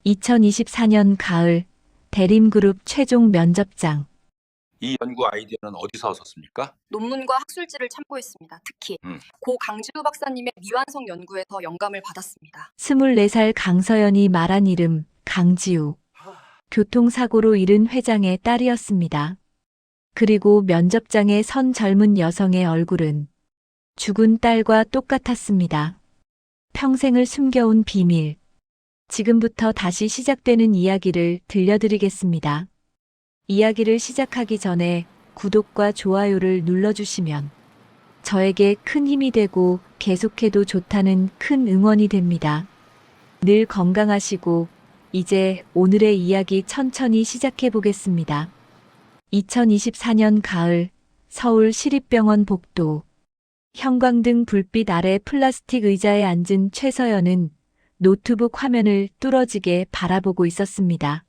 2024년 가을 대림그룹 최종 면접장. 이 연구 아이디어는 어디서 얻었습니까? 논문과 학술지를 참고했습니다. 특히 고 강지우 박사님의 미완성 연구에서 영감을 받았습니다. 24살 강서연이 말한 이름 강지우. 교통사고로 잃은 회장의 딸이었습니다. 그리고 면접장에 선 젊은 여성의 얼굴은 죽은 딸과 똑같았습니다. 평생을 숨겨온 비밀. 지금부터 다시 시작되는 이야기를 들려드리겠습니다. 이야기를 시작하기 전에 구독과 좋아요를 눌러주시면 저에게 큰 힘이 되고 계속해도 좋다는 큰 응원이 됩니다. 늘 건강하시고 이제 오늘의 이야기 천천히 시작해 보겠습니다. 2024년 가을 서울 시립병원 복도. 형광등 불빛 아래 플라스틱 의자에 앉은 최서연은 노트북 화면을 뚫어지게 바라보고 있었습니다.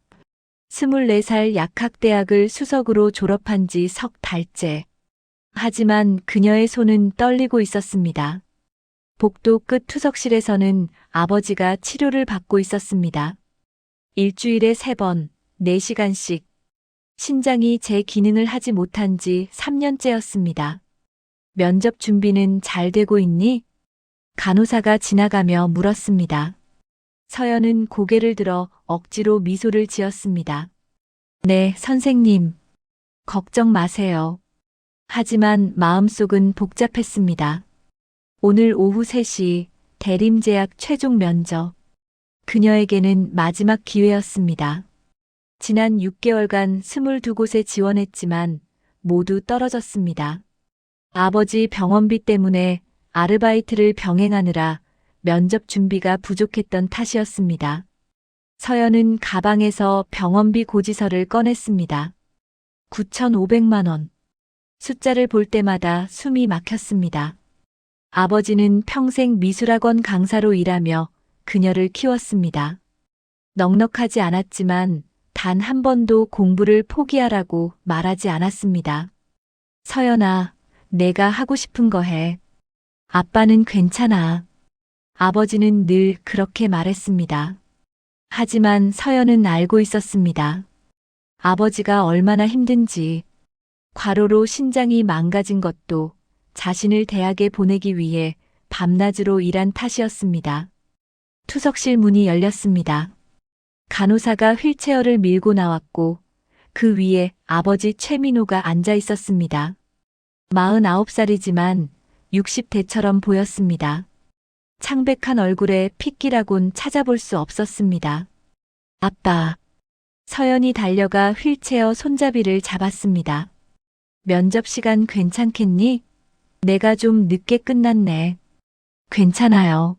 24살 약학대학을 수석으로 졸업한 지 석 달째. 하지만 그녀의 손은 떨리고 있었습니다. 복도 끝 투석실에서는 아버지가 치료를 받고 있었습니다. 일주일에 3번, 4시간씩. 신장이 제 기능을 하지 못한 지 3년째였습니다. 면접 준비는 잘 되고 있니? 간호사가 지나가며 물었습니다. 서연은 고개를 들어 억지로 미소를 지었습니다. 네, 선생님. 걱정 마세요. 하지만 마음속은 복잡했습니다. 오늘 오후 3시 대림제약 최종 면접. 그녀에게는 마지막 기회였습니다. 지난 6개월간 22곳에 지원했지만 모두 떨어졌습니다. 아버지 병원비 때문에 아르바이트를 병행하느라 면접 준비가 부족했던 탓이었습니다. 서연은 가방에서 병원비 고지서를 꺼냈습니다. 9,500만 원. 숫자를 볼 때마다 숨이 막혔습니다. 아버지는 평생 미술학원 강사로 일하며 그녀를 키웠습니다. 넉넉하지 않았지만 단 한 번도 공부를 포기하라고 말하지 않았습니다. 서연아, 내가 하고 싶은 거 해. 아빠는 괜찮아. 아버지는 늘 그렇게 말했습니다. 하지만 서연은 알고 있었습니다. 아버지가 얼마나 힘든지. 과로로 신장이 망가진 것도 자신을 대학에 보내기 위해 밤낮으로 일한 탓이었습니다. 투석실 문이 열렸습니다. 간호사가 휠체어를 밀고 나왔고 그 위에 아버지 최민호가 앉아 있었습니다. 49살이지만 60대처럼 보였습니다. 창백한 얼굴에 핏기라곤 찾아볼 수 없었습니다. 아빠. 서연이 달려가 휠체어 손잡이를 잡았습니다. 면접 시간 괜찮겠니? 내가 좀 늦게 끝났네. 괜찮아요.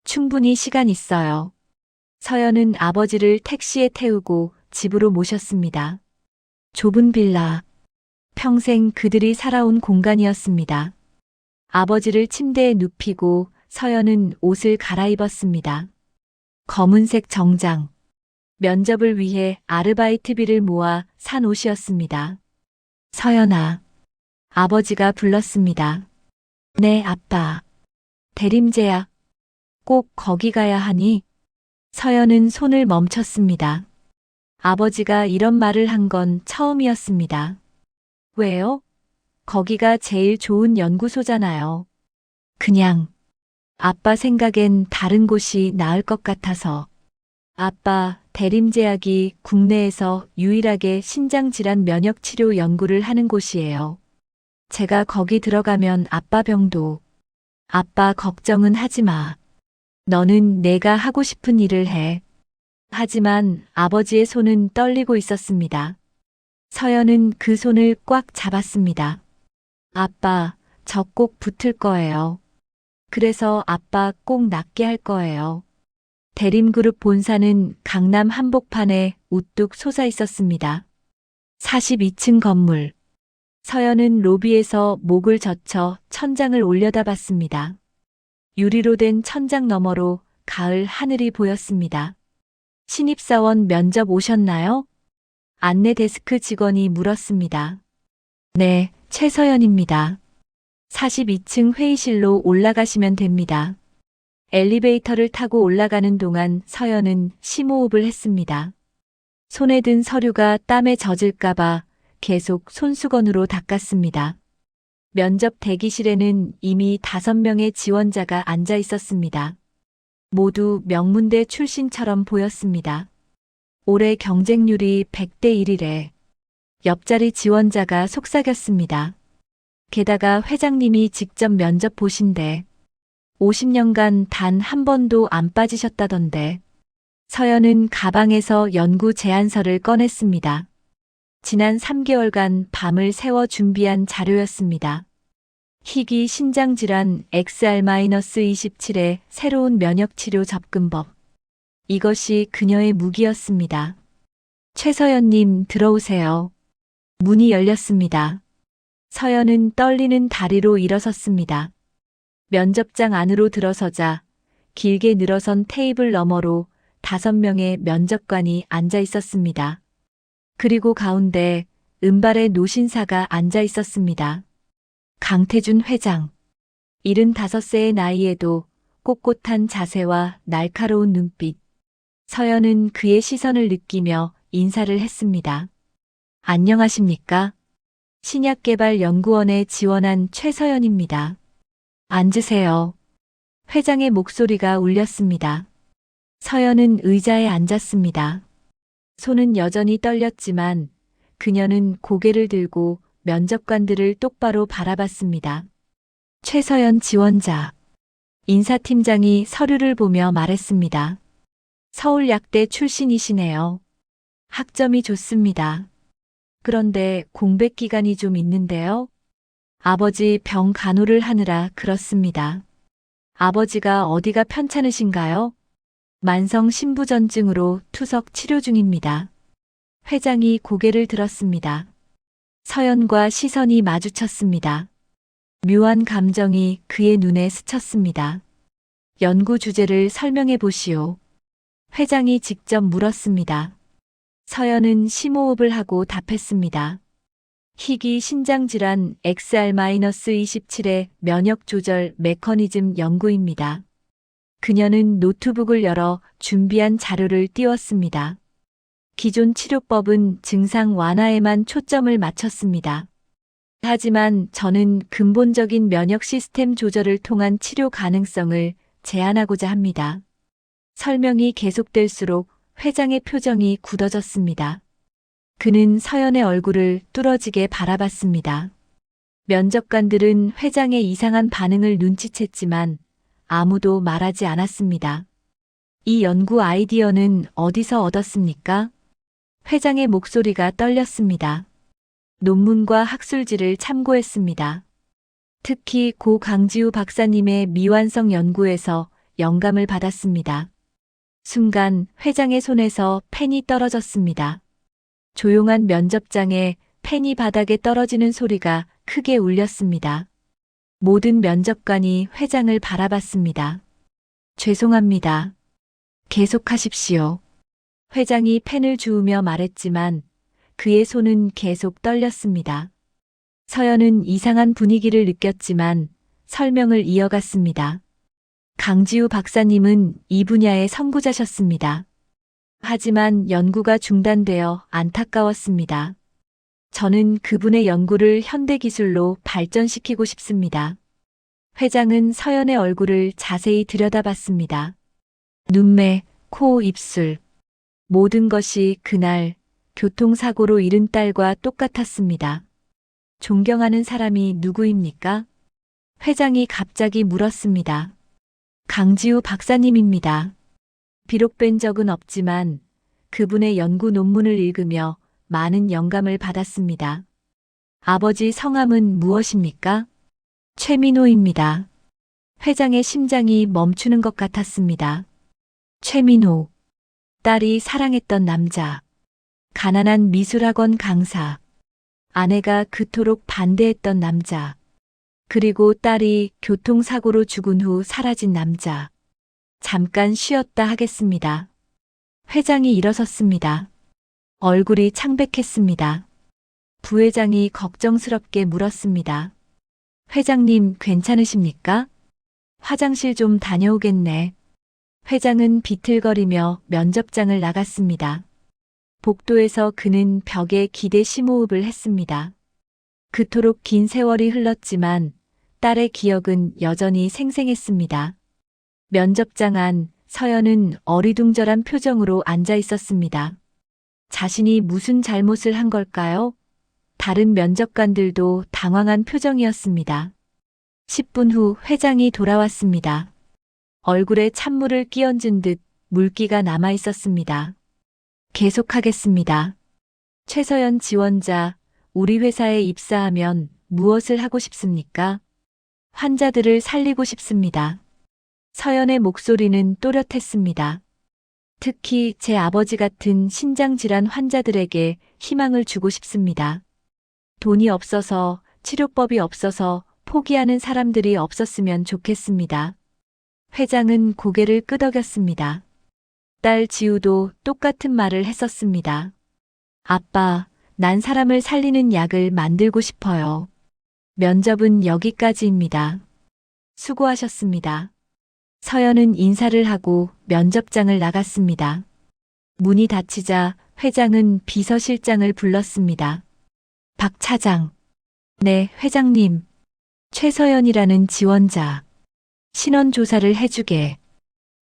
충분히 시간 있어요. 서연은 아버지를 택시에 태우고 집으로 모셨습니다. 좁은 빌라. 평생 그들이 살아온 공간이었습니다. 아버지를 침대에 눕히고 서연은 옷을 갈아입었습니다. 검은색 정장. 면접을 위해 아르바이트비를 모아 산 옷이었습니다. 서연아. 아버지가 불렀습니다. 네, 아빠. 대림제약. 꼭 거기 가야 하니? 서연은 손을 멈췄습니다. 아버지가 이런 말을 한 건 처음이었습니다. 왜요? 거기가 제일 좋은 연구소잖아요. 그냥 아빠 생각엔 다른 곳이 나을 것 같아서. 아빠, 대림제약이 국내에서 유일하게 신장질환 면역치료 연구를 하는 곳이에요. 제가 거기 들어가면 아빠 병도. 아빠 걱정은 하지 마. 너는 내가 하고 싶은 일을 해. 하지만 아버지의 손은 떨리고 있었습니다. 서연은 그 손을 꽉 잡았습니다. 아빠, 저 꼭 붙을 거예요. 그래서 아빠 꼭 낫게 할 거예요. 대림그룹 본사는 강남 한복판에 우뚝 솟아 있었습니다. 42층 건물. 서연은 로비에서 목을 젖혀 천장을 올려다봤습니다. 유리로 된 천장 너머로 가을 하늘이 보였습니다. 신입사원 면접 오셨나요? 안내 데스크 직원이 물었습니다. 네, 최서연입니다. 42층 회의실로 올라가시면 됩니다. 엘리베이터를 타고 올라가는 동안 서연은 심호흡을 했습니다. 손에 든 서류가 땀에 젖을까봐 계속 손수건으로 닦았습니다. 면접 대기실에는 이미 5명의 지원자가 앉아 있었습니다. 모두 명문대 출신처럼 보였습니다. 올해 경쟁률이 100대 1이래. 옆자리 지원자가 속삭였습니다. 게다가 회장님이 직접 면접 보신대. 50년간 단 한 번도 안 빠지셨다던데. 서연은 가방에서 연구 제안서를 꺼냈습니다. 지난 3개월간 밤을 새워 준비한 자료였습니다. 희귀 신장질환 XR-27의 새로운 면역치료 접근법. 이것이 그녀의 무기였습니다. 최서연님 들어오세요. 문이 열렸습니다. 서연은 떨리는 다리로 일어섰습니다. 면접장 안으로 들어서자 길게 늘어선 테이블 너머로 5명의 면접관이 앉아 있었습니다. 그리고 가운데 은발의 노신사가 앉아 있었습니다. 강태준 회장. 75세의 나이에도 꼿꼿한 자세와 날카로운 눈빛. 서연은 그의 시선을 느끼며 인사를 했습니다. 안녕하십니까? 신약개발연구원에 지원한 최서연입니다. 앉으세요. 회장의 목소리가 울렸습니다. 서연은 의자에 앉았습니다. 손은 여전히 떨렸지만 그녀는 고개를 들고 면접관들을 똑바로 바라봤습니다. 최서연 지원자. 인사팀장이 서류를 보며 말했습니다. 서울약대 출신이시네요. 학점이 좋습니다. 그런데 공백 기간이 좀 있는데요. 아버지 병 간호를 하느라 그렇습니다. 아버지가 어디가 편찮으신가요? 만성 신부전증으로 투석 치료 중입니다. 회장이 고개를 들었습니다. 서연과 시선이 마주쳤습니다. 묘한 감정이 그의 눈에 스쳤습니다. 연구 주제를 설명해 보시오. 회장이 직접 물었습니다. 서연은 심호흡을 하고 답했습니다. 희귀 신장질환 XR-27의 면역 조절 메커니즘 연구입니다. 그녀는 노트북을 열어 준비한 자료를 띄웠습니다. 기존 치료법은 증상 완화에만 초점을 맞췄습니다. 하지만 저는 근본적인 면역 시스템 조절을 통한 치료 가능성을 제안하고자 합니다. 설명이 계속될수록 회장의 표정이 굳어졌습니다. 그는 서연의 얼굴을 뚫어지게 바라봤습니다. 면접관들은 회장의 이상한 반응을 눈치챘지만 아무도 말하지 않았습니다. 이 연구 아이디어는 어디서 얻었습니까? 회장의 목소리가 떨렸습니다. 논문과 학술지를 참고했습니다. 특히 고 강지우 박사님의 미완성 연구에서 영감을 받았습니다. 순간 회장의 손에서 펜이 떨어졌습니다. 조용한 면접장에 펜이 바닥에 떨어지는 소리가 크게 울렸습니다. 모든 면접관이 회장을 바라봤습니다. 죄송합니다. 계속하십시오. 회장이 펜을 주우며 말했지만 그의 손은 계속 떨렸습니다. 서연은 이상한 분위기를 느꼈지만 설명을 이어갔습니다. 강지우 박사님은 이 분야의 선구자셨습니다. 하지만 연구가 중단되어 안타까웠습니다. 저는 그분의 연구를 현대기술로 발전시키고 싶습니다. 회장은 서연의 얼굴을 자세히 들여다봤습니다. 눈매, 코, 입술. 모든 것이 그날 교통사고로 잃은 딸과 똑같았습니다. 존경하는 사람이 누구입니까? 회장이 갑자기 물었습니다. 강지우 박사님입니다. 비록 뵌 적은 없지만 그분의 연구 논문을 읽으며 많은 영감을 받았습니다. 아버지 성함은 무엇입니까? 최민호입니다. 회장의 심장이 멈추는 것 같았습니다. 최민호. 딸이 사랑했던 남자. 가난한 미술학원 강사. 아내가 그토록 반대했던 남자. 그리고 딸이 교통사고로 죽은 후 사라진 남자. 잠깐 쉬었다 하겠습니다. 회장이 일어섰습니다. 얼굴이 창백했습니다. 부회장이 걱정스럽게 물었습니다. 회장님 괜찮으십니까? 화장실 좀 다녀오겠네. 회장은 비틀거리며 면접장을 나갔습니다. 복도에서 그는 벽에 기대 심호흡을 했습니다. 그토록 긴 세월이 흘렀지만 딸의 기억은 여전히 생생했습니다. 면접장 안 서연은 어리둥절한 표정으로 앉아 있었습니다. 자신이 무슨 잘못을 한 걸까요? 다른 면접관들도 당황한 표정이었습니다. 10분 후 회장이 돌아왔습니다. 얼굴에 찬물을 끼얹은 듯 물기가 남아 있었습니다. 계속하겠습니다. 최서연 지원자, 우리 회사에 입사하면 무엇을 하고 싶습니까? 환자들을 살리고 싶습니다. 서연의 목소리는 또렷했습니다. 특히 제 아버지 같은 신장질환 환자들에게 희망을 주고 싶습니다. 돈이 없어서, 치료법이 없어서 포기하는 사람들이 없었으면 좋겠습니다. 회장은 고개를 끄덕였습니다. 딸 지우도 똑같은 말을 했었습니다. 아빠, 난 사람을 살리는 약을 만들고 싶어요. 면접은 여기까지입니다. 수고하셨습니다. 서연은 인사를 하고 면접장을 나갔습니다. 문이 닫히자 회장은 비서실장을 불렀습니다. 박 차장. 네, 회장님. 최서연이라는 지원자. 신원 조사를 해주게.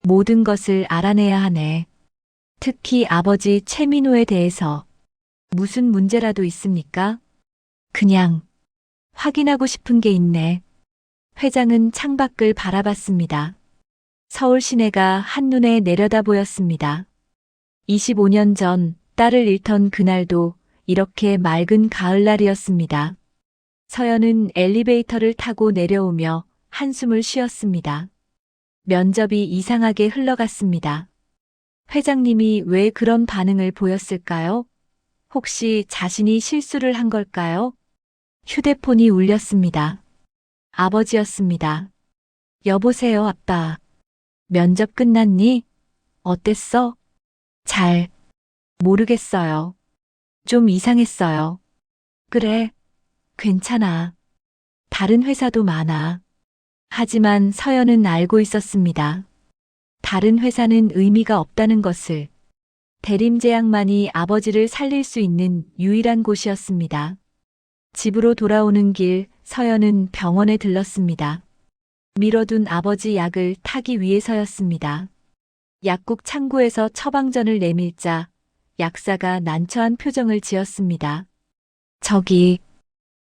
모든 것을 알아내야 하네. 특히 아버지 최민호에 대해서. 무슨 문제라도 있습니까? 그냥 확인하고 싶은 게 있네. 회장은 창밖을 바라봤습니다. 서울 시내가 한눈에 내려다 보였습니다. 25년 전 딸을 잃던 그날도 이렇게 맑은 가을날이었습니다. 서연은 엘리베이터를 타고 내려오며 한숨을 쉬었습니다. 면접이 이상하게 흘러갔습니다. 회장님이 왜 그런 반응을 보였을까요? 혹시 자신이 실수를 한 걸까요? 휴대폰이 울렸습니다. 아버지였습니다. 여보세요, 아빠. 면접 끝났니? 어땠어? 잘 모르겠어요. 좀 이상했어요. 그래, 괜찮아. 다른 회사도 많아. 하지만 서연은 알고 있었습니다. 다른 회사는 의미가 없다는 것을. 대림제약만이 아버지를 살릴 수 있는 유일한 곳이었습니다. 집으로 돌아오는 길 서연은 병원에 들렀습니다. 미뤄둔 아버지 약을 타기 위해서였습니다. 약국 창구에서 처방전을 내밀자 약사가 난처한 표정을 지었습니다. 저기,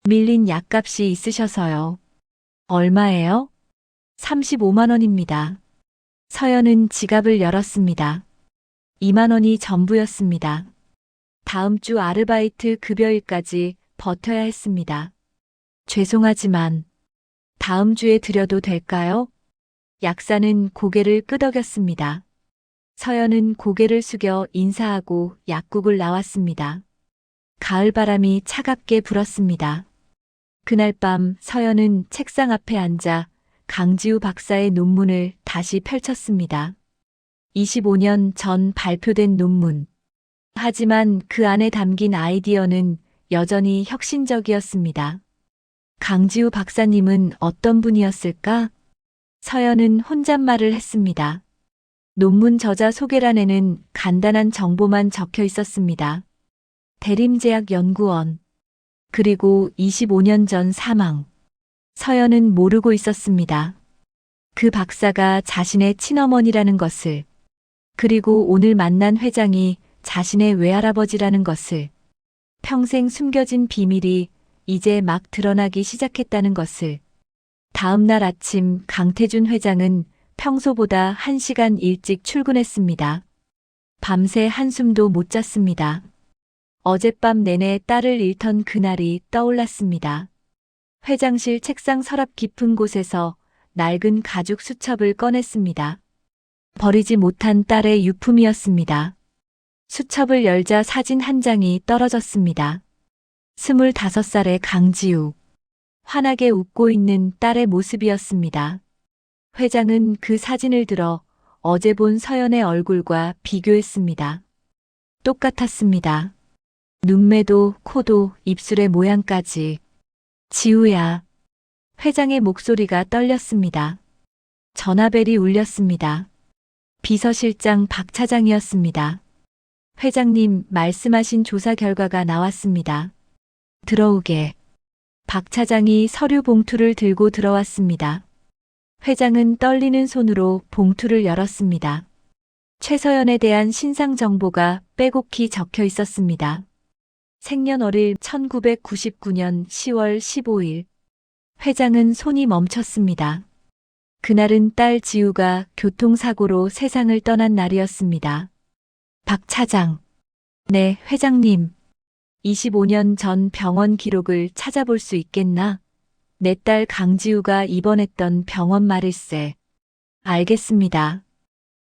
밀린 약값이 있으셔서요. 얼마예요? 35만 원입니다. 서연은 지갑을 열었습니다. 2만 원이 전부였습니다. 다음 주 아르바이트 급여일까지 버텨야 했습니다. 죄송하지만 다음 주에 드려도 될까요? 약사는 고개를 끄덕였습니다. 서연은 고개를 숙여 인사하고 약국을 나왔습니다. 가을바람이 차갑게 불었습니다. 그날 밤 서연은 책상 앞에 앉아 강지우 박사의 논문을 다시 펼쳤습니다. 25년 전 발표된 논문. 하지만 그 안에 담긴 아이디어는 여전히 혁신적이었습니다. 강지우 박사님은 어떤 분이었을까? 서연은 혼잣말을 했습니다. 논문 저자 소개란에는 간단한 정보만 적혀 있었습니다. 대림제약연구원. 그리고 25년 전 사망. 서연은 모르고 있었습니다. 그 박사가 자신의 친어머니라는 것을. 그리고 오늘 만난 회장이 자신의 외할아버지라는 것을. 평생 숨겨진 비밀이 이제 막 드러나기 시작했다는 것을. 다음 날 아침 강태준 회장은 평소보다 1시간 일찍 출근했습니다. 밤새 한숨도 못 잤습니다. 어젯밤 내내 딸을 잃던 그날이 떠올랐습니다. 회장실 책상 서랍 깊은 곳에서 낡은 가죽 수첩을 꺼냈습니다. 버리지 못한 딸의 유품이었습니다. 수첩을 열자 사진 한 장이 떨어졌습니다. 25살의 강지우. 환하게 웃고 있는 딸의 모습이었습니다. 회장은 그 사진을 들어 어제 본 서연의 얼굴과 비교했습니다. 똑같았습니다. 눈매도 코도 입술의 모양까지. 지우야. 회장의 목소리가 떨렸습니다. 전화벨이 울렸습니다. 비서실장 박 차장이었습니다. 회장님, 말씀하신 조사 결과가 나왔습니다. 들어오게. 박 차장이 서류 봉투를 들고 들어왔습니다. 회장은 떨리는 손으로 봉투를 열었습니다. 최서연에 대한 신상 정보가 빼곡히 적혀 있었습니다. 생년월일 1999년 10월 15일. 회장은 손이 멈췄습니다. 그날은 딸 지우가 교통사고로 세상을 떠난 날이었습니다. 박 차장. 네, 회장님. 25년 전 병원 기록을 찾아볼 수 있겠나? 내 딸 강지우가 입원했던 병원 말일세. 알겠습니다.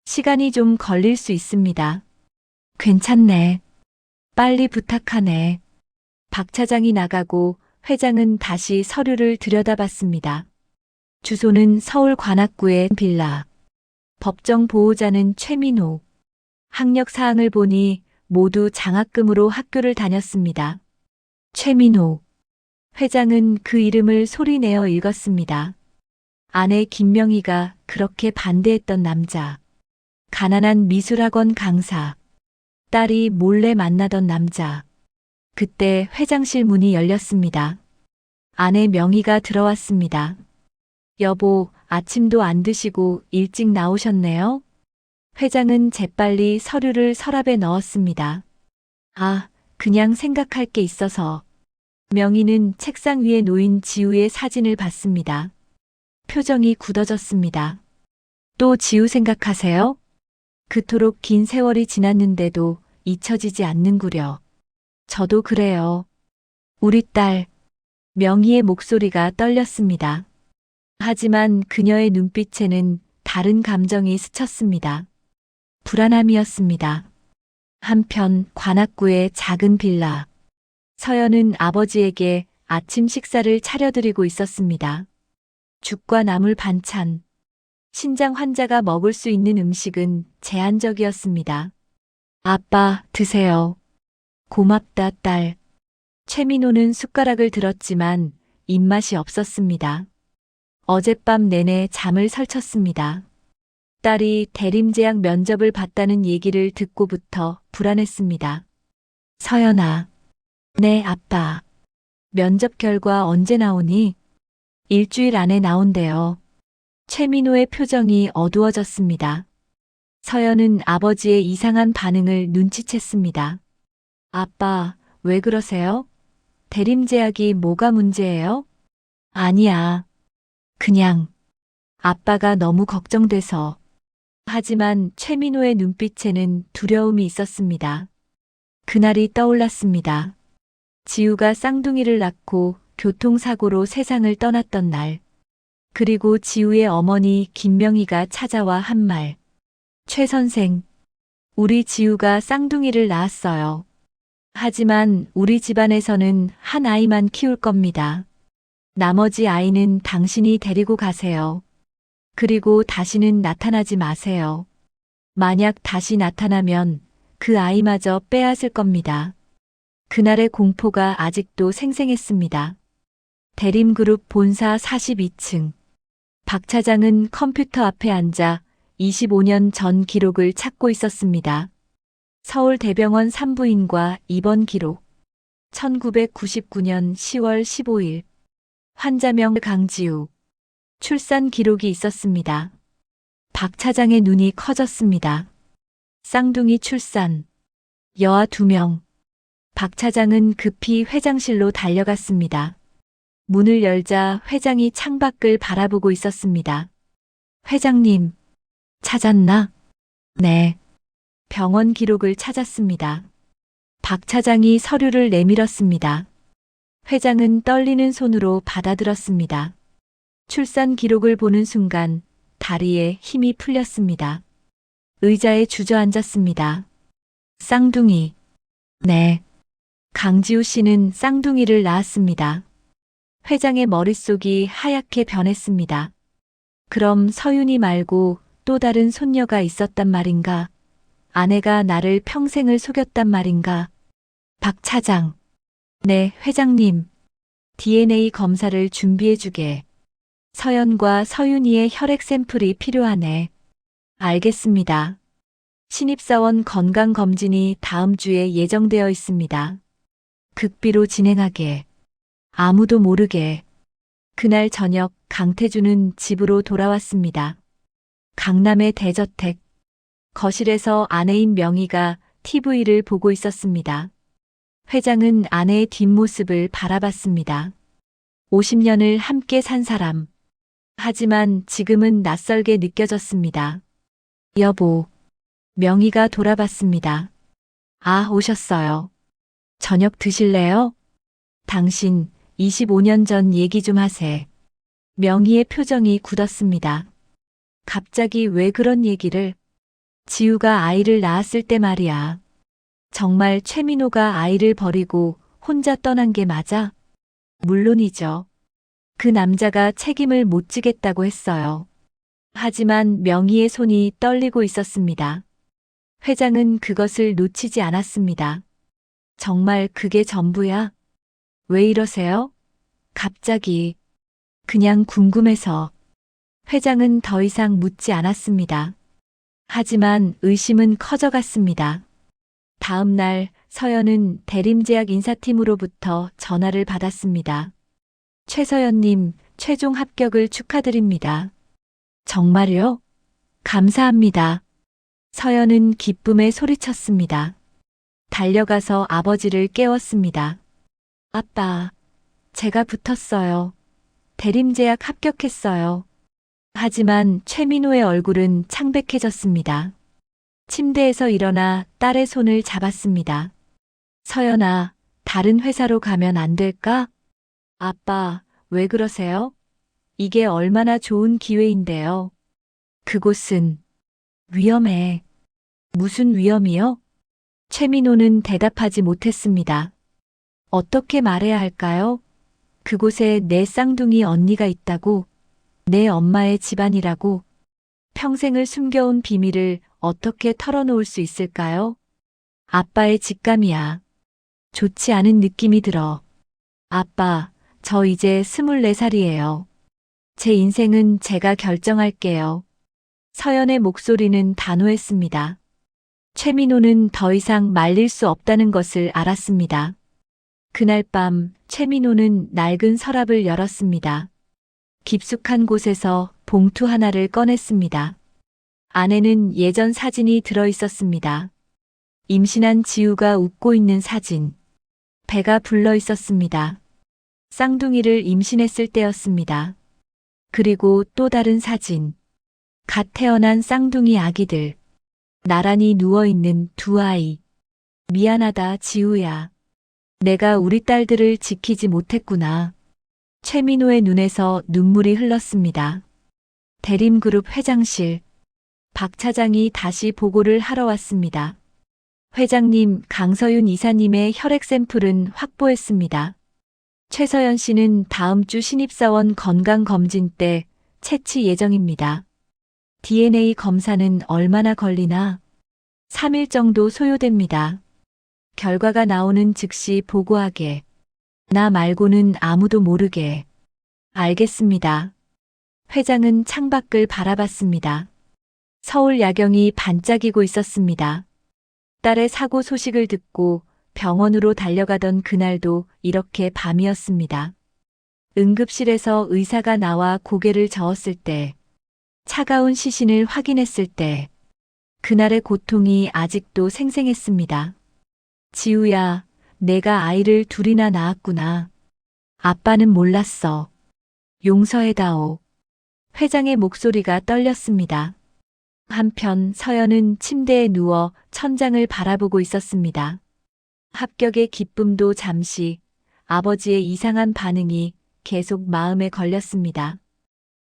시간이 좀 걸릴 수 있습니다. 괜찮네. 빨리 부탁하네. 박 차장이 나가고 회장은 다시 서류를 들여다봤습니다. 주소는 서울 관악구의 빌라. 법정 보호자는 최민호. 학력 사항을 보니 모두 장학금으로 학교를 다녔습니다. 최민호. 회장은 그 이름을 소리내어 읽었습니다. 아내 김명희가 그렇게 반대했던 남자. 가난한 미술학원 강사. 딸이 몰래 만나던 남자. 그때 회장실 문이 열렸습니다. 아내 명희가 들어왔습니다. 여보, 아침도 안 드시고 일찍 나오셨네요? 회장은 재빨리 서류를 서랍에 넣었습니다. 아, 그냥 생각할 게 있어서. 명희는 책상 위에 놓인 지우의 사진을 봤습니다. 표정이 굳어졌습니다. 또 지우 생각하세요? 그토록 긴 세월이 지났는데도 잊혀지지 않는구려. 저도 그래요. 우리 딸. 명희의 목소리가 떨렸습니다. 하지만 그녀의 눈빛에는 다른 감정이 스쳤습니다. 불안함이었습니다. 한편 관악구의 작은 빌라. 서연은 아버지에게 아침 식사를 차려드리고 있었습니다. 죽과 나물 반찬. 신장 환자가 먹을 수 있는 음식은 제한적이었습니다. 아빠, 드세요. 고맙다, 딸. 최민호는 숟가락을 들었지만 입맛이 없었습니다. 어젯밤 내내 잠을 설쳤습니다. 딸이 대림제약 면접을 봤다는 얘기를 듣고부터 불안했습니다. 서연아. 네, 아빠. 면접 결과 언제 나오니? 일주일 안에 나온대요. 최민호의 표정이 어두워졌습니다. 서연은 아버지의 이상한 반응을 눈치챘습니다. 아빠, 왜 그러세요? 대림제약이 뭐가 문제예요? 아니야. 그냥 아빠가 너무 걱정돼서. 하지만 최민호의 눈빛에는 두려움이 있었습니다. 그날이 떠올랐습니다. 지우가 쌍둥이를 낳고 교통사고로 세상을 떠났던 날. 그리고 지우의 어머니 김명희가 찾아와 한 말. 최 선생, 우리 지우가 쌍둥이를 낳았어요. 하지만 우리 집안에서는 한 아이만 키울 겁니다. 나머지 아이는 당신이 데리고 가세요. 그리고 다시는 나타나지 마세요. 만약 다시 나타나면 그 아이마저 빼앗을 겁니다. 그날의 공포가 아직도 생생했습니다. 대림그룹 본사 42층. 박 차장은 컴퓨터 앞에 앉아 25년 전 기록을 찾고 있었습니다. 서울대병원 산부인과 입원 기록. 1999년 10월 15일. 환자명 강지우. 출산 기록이 있었습니다. 박 차장의 눈이 커졌습니다. 쌍둥이 출산. 여아 2명. 박 차장은 급히 회장실로 달려갔습니다. 문을 열자 회장이 창밖을 바라보고 있었습니다. 회장님, 찾았나? 네. 병원 기록을 찾았습니다. 박 차장이 서류를 내밀었습니다. 회장은 떨리는 손으로 받아들었습니다. 출산 기록을 보는 순간 다리에 힘이 풀렸습니다. 의자에 주저앉았습니다. 쌍둥이. 네. 강지우 씨는 쌍둥이를 낳았습니다. 회장의 머릿속이 하얗게 변했습니다. 그럼 서윤이 말고 또 다른 손녀가 있었단 말인가? 아내가 나를 평생을 속였단 말인가? 박 차장. 네, 회장님. DNA 검사를 준비해주게. 서연과 서윤이의 혈액 샘플이 필요하네. 알겠습니다. 신입사원 건강검진이 다음 주에 예정되어 있습니다. 극비로 진행하게. 아무도 모르게. 그날 저녁 강태주는 집으로 돌아왔습니다. 강남의 대저택. 거실에서 아내인 명희가 TV를 보고 있었습니다. 회장은 아내의 뒷모습을 바라봤습니다. 50년을 함께 산 사람. 하지만 지금은 낯설게 느껴졌습니다. 여보. 명희가 돌아봤습니다. 아, 오셨어요. 저녁 드실래요? 당신 25년 전 얘기 좀 하세. 명희의 표정이 굳었습니다. 갑자기 왜 그런 얘기를? 지우가 아이를 낳았을 때 말이야. 정말 최민호가 아이를 버리고 혼자 떠난 게 맞아? 물론이죠. 그 남자가 책임을 못 지겠다고 했어요. 하지만 명희의 손이 떨리고 있었습니다. 회장은 그것을 놓치지 않았습니다. 정말 그게 전부야? 왜 이러세요? 갑자기. 그냥 궁금해서. 회장은 더 이상 묻지 않았습니다. 하지만 의심은 커져갔습니다. 다음 날 서연은 대림제약 인사팀으로부터 전화를 받았습니다. 최서연님, 최종 합격을 축하드립니다. 정말요? 감사합니다. 서연은 기쁨에 소리쳤습니다. 달려가서 아버지를 깨웠습니다. 아빠, 제가 붙었어요. 대림제약 합격했어요. 하지만 최민호의 얼굴은 창백해졌습니다. 침대에서 일어나 딸의 손을 잡았습니다. 서연아, 다른 회사로 가면 안 될까? 아빠, 왜 그러세요? 이게 얼마나 좋은 기회인데요. 그곳은 위험해. 무슨 위험이요? 최민호는 대답하지 못했습니다. 어떻게 말해야 할까요? 그곳에 내 쌍둥이 언니가 있다고, 내 엄마의 집안이라고, 평생을 숨겨온 비밀을 어떻게 털어놓을 수 있을까요? 아빠의 직감이야. 좋지 않은 느낌이 들어. 아빠, 저 이제 24살이에요. 제 인생은 제가 결정할게요. 서연의 목소리는 단호했습니다. 최민호는 더 이상 말릴 수 없다는 것을 알았습니다. 그날 밤 최민호는 낡은 서랍을 열었습니다. 깊숙한 곳에서 봉투 하나를 꺼냈습니다. 안에는 예전 사진이 들어 있었습니다. 임신한 지우가 웃고 있는 사진. 배가 불러 있었습니다. 쌍둥이를 임신했을 때였습니다. 그리고 또 다른 사진. 갓 태어난 쌍둥이 아기들. 나란히 누워있는 두 아이. 미안하다, 지우야. 내가 우리 딸들을 지키지 못했구나. 최민호의 눈에서 눈물이 흘렀습니다. 대림그룹 회장실. 박 차장이 다시 보고를 하러 왔습니다. 회장님, 강서윤 이사님의 혈액 샘플은 확보했습니다. 최서연 씨는 다음 주 신입사원 건강검진 때 채취 예정입니다. DNA 검사는 얼마나 걸리나? 3일 정도 소요됩니다. 결과가 나오는 즉시 보고하게. 나 말고는 아무도 모르게. 알겠습니다. 회장은 창밖을 바라봤습니다. 서울 야경이 반짝이고 있었습니다. 딸의 사고 소식을 듣고 병원으로 달려가던 그날도 이렇게 밤이었습니다. 응급실에서 의사가 나와 고개를 저었을 때, 차가운 시신을 확인했을 때, 그날의 고통이 아직도 생생했습니다. 지우야, 내가 아이를 둘이나 낳았구나. 아빠는 몰랐어. 용서해다오. 회장의 목소리가 떨렸습니다. 한편 서연은 침대에 누워 천장을 바라보고 있었습니다. 합격의 기쁨도 잠시, 아버지의 이상한 반응이 계속 마음에 걸렸습니다.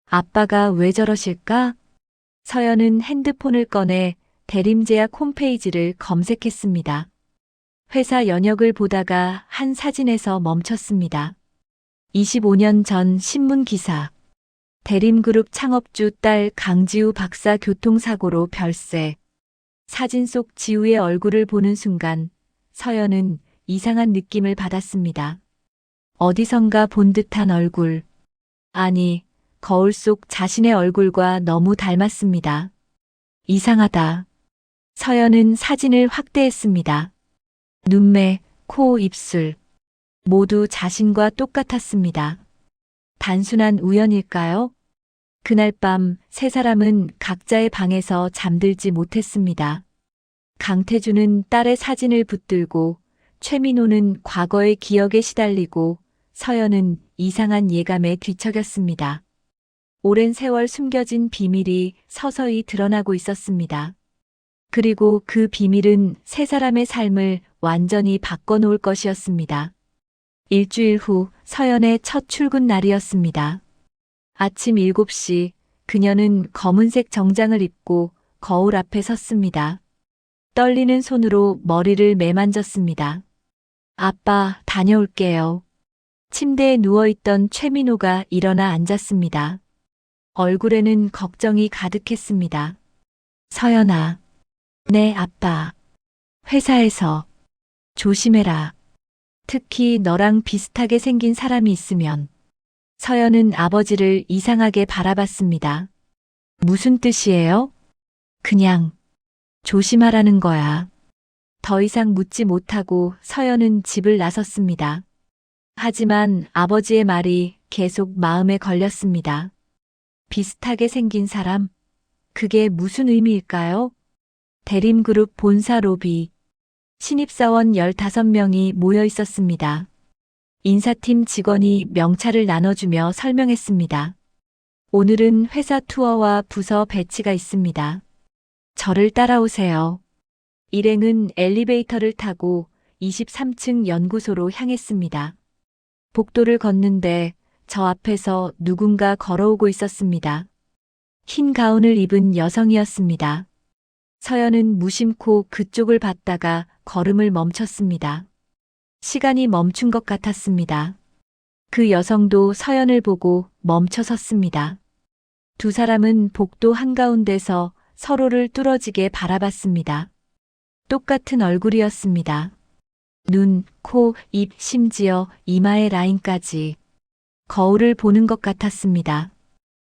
아빠가 왜 저러실까? 서연은 핸드폰을 꺼내 대림제약 홈페이지를 검색했습니다. 회사 연역을 보다가 한 사진에서 멈췄습니다. 25년 전 신문 기사. 대림그룹 창업주 딸 강지우 박사 교통사고로 별세. 사진 속 지우의 얼굴을 보는 순간 서연은 이상한 느낌을 받았습니다. 어디선가 본 듯한 얼굴. 아니, 거울 속 자신의 얼굴과 너무 닮았습니다. 이상하다. 서연은 사진을 확대했습니다. 눈매, 코, 입술 모두 자신과 똑같았습니다. 단순한 우연일까요? 그날 밤 세 사람은 각자의 방에서 잠들지 못했습니다. 강태주는 딸의 사진을 붙들고, 최민호는 과거의 기억에 시달리고, 서연은 이상한 예감에 뒤척였습니다. 오랜 세월 숨겨진 비밀이 서서히 드러나고 있었습니다. 그리고 그 비밀은 세 사람의 삶을 완전히 바꿔놓을 것이었습니다. 일주일 후 서연의 첫 출근 날이었습니다. 아침 7시 그녀는 검은색 정장을 입고 거울 앞에 섰습니다. 떨리는 손으로 머리를 매만졌습니다. 아빠, 다녀올게요. 침대에 누워있던 최민호가 일어나 앉았습니다. 얼굴에는 걱정이 가득했습니다. 서연아. 네, 아빠. 회사에서 조심해라. 특히 너랑 비슷하게 생긴 사람이 있으면. 서연은 아버지를 이상하게 바라봤습니다. 무슨 뜻이에요? 그냥 조심하라는 거야. 더 이상 묻지 못하고 서연은 집을 나섰습니다. 하지만 아버지의 말이 계속 마음에 걸렸습니다. 비슷하게 생긴 사람? 그게 무슨 의미일까요? 대림그룹 본사 로비. 신입사원 15명이 모여 있었습니다. 인사팀 직원이 명찰을 나눠주며 설명했습니다. 오늘은 회사 투어와 부서 배치가 있습니다. 저를 따라오세요. 일행은 엘리베이터를 타고 23층 연구소로 향했습니다. 복도를 걷는데 저 앞에서 누군가 걸어오고 있었습니다. 흰 가운을 입은 여성이었습니다. 서연은 무심코 그쪽을 봤다가 걸음을 멈췄습니다. 시간이 멈춘 것 같았습니다. 그 여성도 서연을 보고 멈춰 섰습니다. 두 사람은 복도 한가운데서 서로를 뚫어지게 바라봤습니다. 똑같은 얼굴이었습니다. 눈, 코, 입, 심지어 이마의 라인까지. 거울을 보는 것 같았습니다.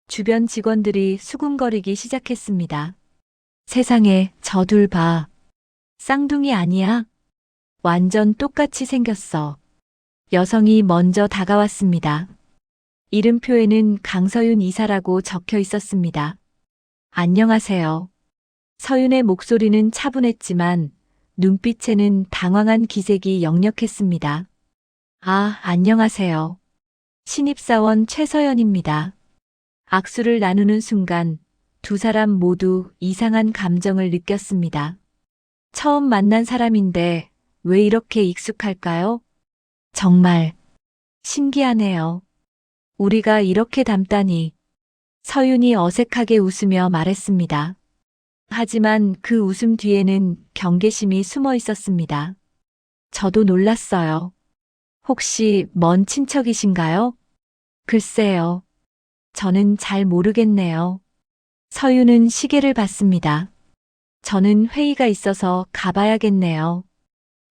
주변 직원들이 수군거리기 시작했습니다. 세상에, 저 둘 봐. 쌍둥이 아니야? 완전 똑같이 생겼어. 여성이 먼저 다가왔습니다. 이름표에는 강서윤 이사라고 적혀 있었습니다. 안녕하세요. 서윤의 목소리는 차분했지만 눈빛에는 당황한 기색이 역력했습니다. 아, 안녕하세요. 신입사원 최서연입니다. 악수를 나누는 순간 두 사람 모두 이상한 감정을 느꼈습니다. 처음 만난 사람인데 왜 이렇게 익숙할까요? 정말 신기하네요. 우리가 이렇게 닮다니. 서윤이 어색하게 웃으며 말했습니다. 하지만 그 웃음 뒤에는 경계심이 숨어 있었습니다. 저도 놀랐어요. 혹시 먼 친척이신가요? 글쎄요. 저는 잘 모르겠네요. 서윤은 시계를 봤습니다. 저는 회의가 있어서 가봐야겠네요.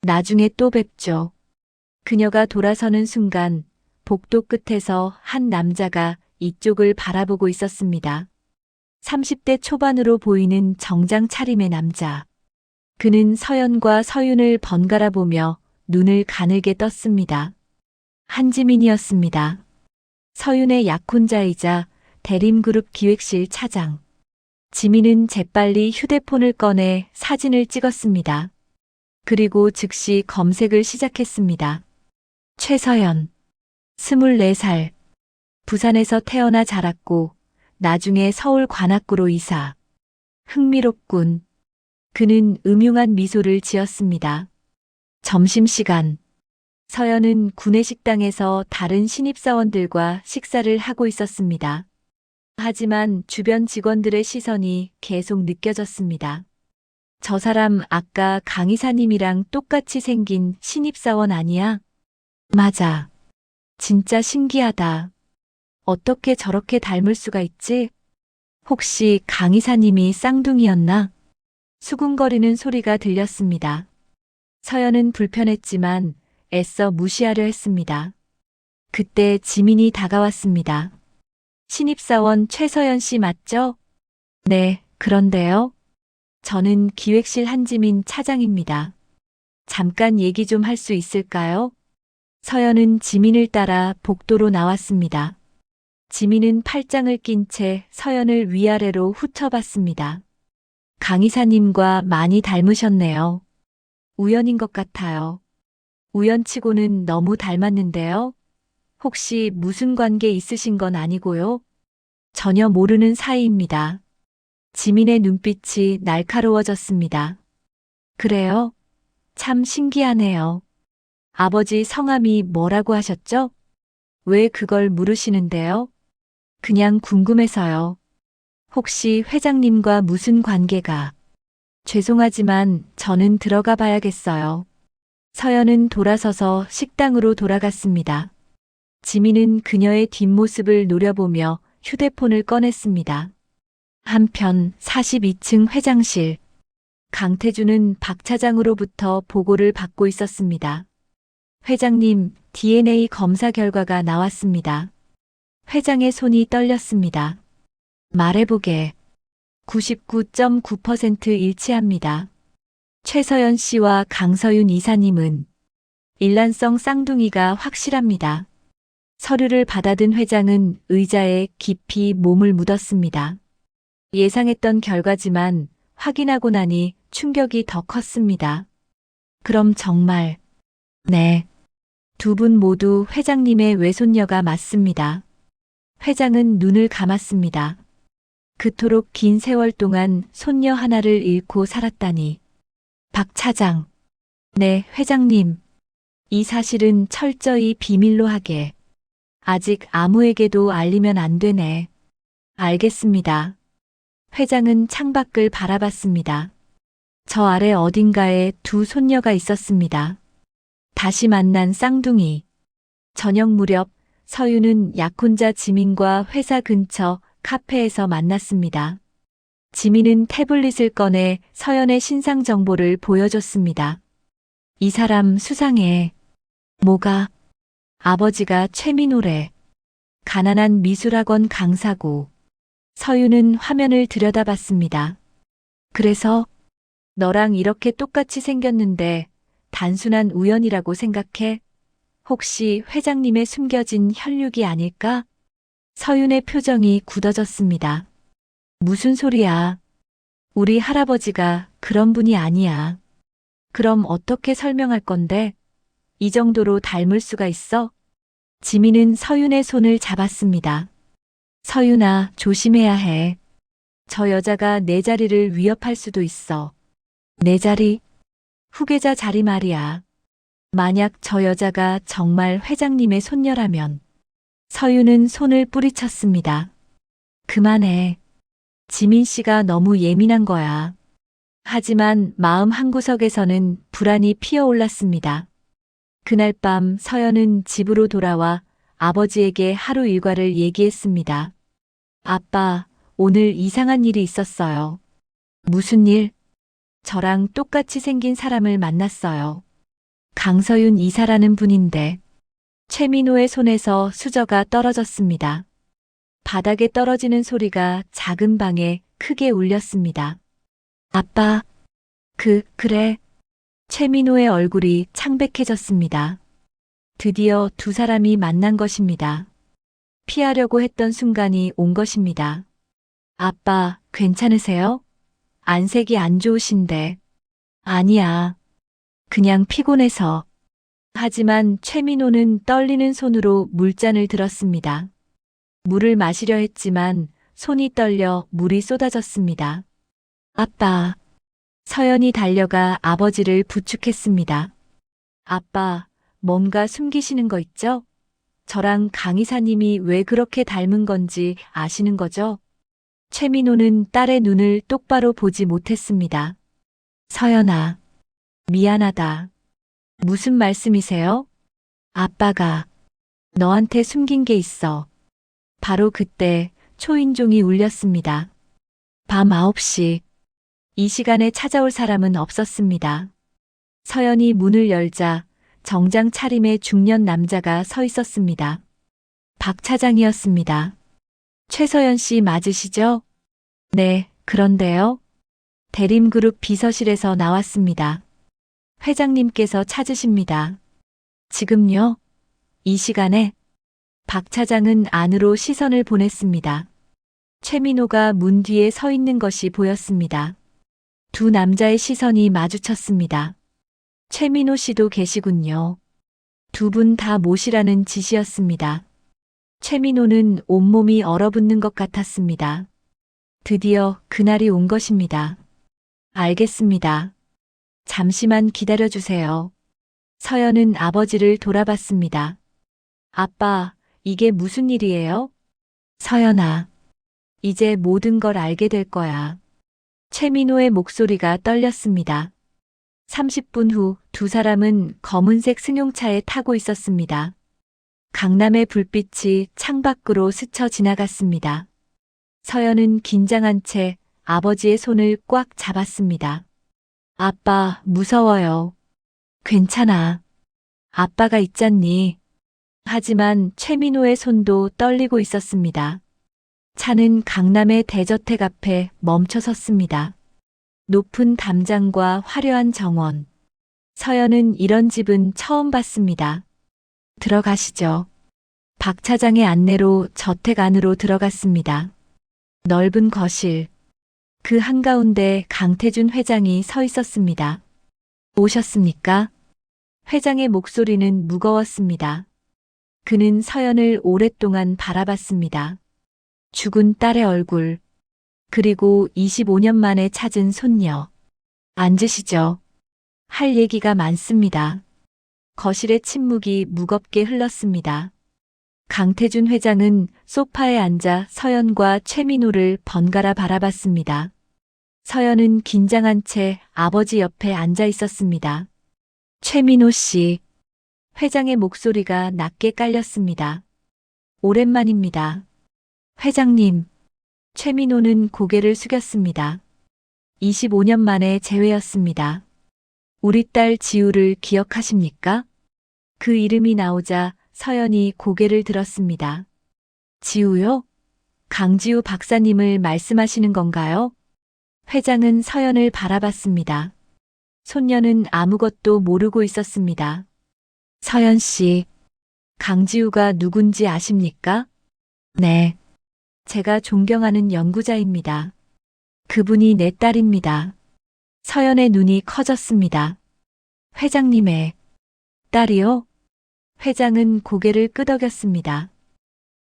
나중에 또 뵙죠. 그녀가 돌아서는 순간 복도 끝에서 한 남자가 이쪽을 바라보고 있었습니다. 30대 초반으로 보이는 정장 차림의 남자. 그는 서연과 서윤을 번갈아 보며 눈을 가늘게 떴습니다. 한지민이었습니다. 서윤의 약혼자이자 대림그룹 기획실 차장. 지민은 재빨리 휴대폰을 꺼내 사진을 찍었습니다. 그리고 즉시 검색을 시작했습니다. 최서연, 24살, 부산에서 태어나 자랐고 나중에 서울 관악구로 이사. 흥미롭군. 그는 음흉한 미소를 지었습니다. 점심시간. 서연은 구내식당에서 다른 신입사원들과 식사를 하고 있었습니다. 하지만 주변 직원들의 시선이 계속 느껴졌습니다. 저 사람 아까 강 이사님이랑 똑같이 생긴 신입사원 아니야? 맞아. 진짜 신기하다. 어떻게 저렇게 닮을 수가 있지? 혹시 강 이사님이 쌍둥이였나? 수군거리는 소리가 들렸습니다. 서연은 불편했지만 애써 무시하려 했습니다. 그때 지민이 다가왔습니다. 신입사원 최서연 씨 맞죠? 네, 그런데요. 저는 기획실 한지민 차장입니다. 잠깐 얘기 좀 할 수 있을까요? 서연은 지민을 따라 복도로 나왔습니다. 지민은 팔짱을 낀 채 서연을 위아래로 훑어봤습니다. 강 이사님과 많이 닮으셨네요. 우연인 것 같아요. 우연치고는 너무 닮았는데요. 혹시 무슨 관계 있으신 건 아니고요? 전혀 모르는 사이입니다. 지민의 눈빛이 날카로워졌습니다. 그래요? 참 신기하네요. 아버지 성함이 뭐라고 하셨죠? 왜 그걸 물으시는데요? 그냥 궁금해서요. 혹시 회장님과 무슨 관계가? 죄송하지만 저는 들어가 봐야겠어요. 서연은 돌아서서 식당으로 돌아갔습니다. 지민은 그녀의 뒷모습을 노려보며 휴대폰을 꺼냈습니다. 한편 42층 회장실. 강태주는 박 차장으로부터 보고를 받고 있었습니다. 회장님, DNA 검사 결과가 나왔습니다. 회장의 손이 떨렸습니다. 말해보게. 99.9% 일치합니다. 최서연 씨와 강서윤 이사님은 일란성 쌍둥이가 확실합니다. 서류를 받아든 회장은 의자에 깊이 몸을 묻었습니다. 예상했던 결과지만 확인하고 나니 충격이 더 컸습니다. 그럼 정말, 네. 두 분 모두 회장님의 외손녀가 맞습니다. 회장은 눈을 감았습니다. 그토록 긴 세월 동안 손녀 하나를 잃고 살았다니. 박 차장. 네, 회장님. 이 사실은 철저히 비밀로 하게. 아직 아무에게도 알리면 안 되네. 알겠습니다. 회장은 창밖을 바라봤습니다. 저 아래 어딘가에 두 손녀가 있었습니다. 다시 만난 쌍둥이. 저녁 무렵 서윤은 약혼자 지민과 회사 근처 카페에서 만났습니다. 지민은 태블릿을 꺼내 서연의 신상 정보를 보여줬습니다. 이 사람 수상해. 뭐가? 아버지가 최민호래. 가난한 미술학원 강사고. 서윤은 화면을 들여다봤습니다. 그래서 너랑 이렇게 똑같이 생겼는데 단순한 우연이라고 생각해? 혹시 회장님의 숨겨진 혈육이 아닐까? 서윤의 표정이 굳어졌습니다. 무슨 소리야? 우리 할아버지가 그런 분이 아니야. 그럼 어떻게 설명할 건데? 이 정도로 닮을 수가 있어? 지민은 서윤의 손을 잡았습니다. 서윤아, 조심해야 해. 저 여자가 내 자리를 위협할 수도 있어. 내 자리? 후계자 자리 말이야. 만약 저 여자가 정말 회장님의 손녀라면. 서윤은 손을 뿌리쳤습니다. 그만해. 지민 씨가 너무 예민한 거야. 하지만 마음 한구석에서는 불안이 피어올랐습니다. 그날 밤 서연은 집으로 돌아와 아버지에게 하루 일과를 얘기했습니다. 아빠, 오늘 이상한 일이 있었어요. 무슨 일? 저랑 똑같이 생긴 사람을 만났어요. 강서윤 이사라는 분인데 최민호의 손에서 수저가 떨어졌습니다. 바닥에 떨어지는 소리가 작은 방에 크게 울렸습니다. 아빠, 그래. 최민호의 얼굴이 창백해졌습니다. 드디어 두 사람이 만난 것입니다. 피하려고 했던 순간이 온 것입니다. 아빠, 괜찮으세요? 안색이 안 좋으신데. 아니야. 그냥 피곤해서. 하지만 최민호는 떨리는 손으로 물잔을 들었습니다. 물을 마시려 했지만 손이 떨려 물이 쏟아졌습니다. 아빠. 서연이 달려가 아버지를 부축했습니다. 아빠, 뭔가 숨기시는 거 있죠? 저랑 강 이사님이 왜 그렇게 닮은 건지 아시는 거죠? 최민호는 딸의 눈을 똑바로 보지 못했습니다. 서연아, 미안하다. 무슨 말씀이세요? 아빠가 너한테 숨긴 게 있어. 바로 그때 초인종이 울렸습니다. 밤 9시. 이 시간에 찾아올 사람은 없었습니다. 서연이 문을 열자 정장 차림의 중년 남자가 서 있었습니다. 박 차장이었습니다. 최서연 씨 맞으시죠? 네, 그런데요. 대림그룹 비서실에서 나왔습니다. 회장님께서 찾으십니다. 지금요? 이 시간에 박 차장은 안으로 시선을 보냈습니다. 최민호가 문 뒤에 서 있는 것이 보였습니다. 두 남자의 시선이 마주쳤습니다. 최민호 씨도 계시군요. 두 분 다 모시라는 지시였습니다. 최민호는 온몸이 얼어붙는 것 같았습니다. 드디어 그날이 온 것입니다. 알겠습니다. 잠시만 기다려주세요. 서연은 아버지를 돌아봤습니다. 아빠, 이게 무슨 일이에요? 서연아, 이제 모든 걸 알게 될 거야. 최민호의 목소리가 떨렸습니다. 30분 후 두 사람은 검은색 승용차에 타고 있었습니다. 강남의 불빛이 창밖으로 스쳐 지나갔습니다. 서연은 긴장한 채 아버지의 손을 꽉 잡았습니다. 아빠, 무서워요. 괜찮아. 아빠가 있잖니. 하지만 최민호의 손도 떨리고 있었습니다. 차는 강남의 대저택 앞에 멈춰 섰습니다. 높은 담장과 화려한 정원. 서연은 이런 집은 처음 봤습니다. 들어가시죠. 박 차장의 안내로 저택 안으로 들어갔습니다. 넓은 거실. 그 한가운데 강태준 회장이 서 있었습니다. 오셨습니까? 회장의 목소리는 무거웠습니다. 그는 서연을 오랫동안 바라봤습니다. 죽은 딸의 얼굴, 그리고 25년 만에 찾은 손녀. 앉으시죠. 할 얘기가 많습니다. 거실의 침묵이 무겁게 흘렀습니다. 강태준 회장은 소파에 앉아 서연과 최민호를 번갈아 바라봤습니다. 서연은 긴장한 채 아버지 옆에 앉아 있었습니다. 최민호 씨. 회장의 목소리가 낮게 깔렸습니다. 오랜만입니다. 회장님. 최민호는 고개를 숙였습니다. 25년 만에 재회였습니다. 우리 딸 지우를 기억하십니까? 그 이름이 나오자 서연이 고개를 들었습니다. 지우요? 강지우 박사님을 말씀하시는 건가요? 회장은 서연을 바라봤습니다. 손녀는 아무것도 모르고 있었습니다. 서연 씨, 강지우가 누군지 아십니까? 네. 제가 존경하는 연구자입니다. 그분이 내 딸입니다. 서연의 눈이 커졌습니다. 회장님의 딸이요? 회장은 고개를 끄덕였습니다.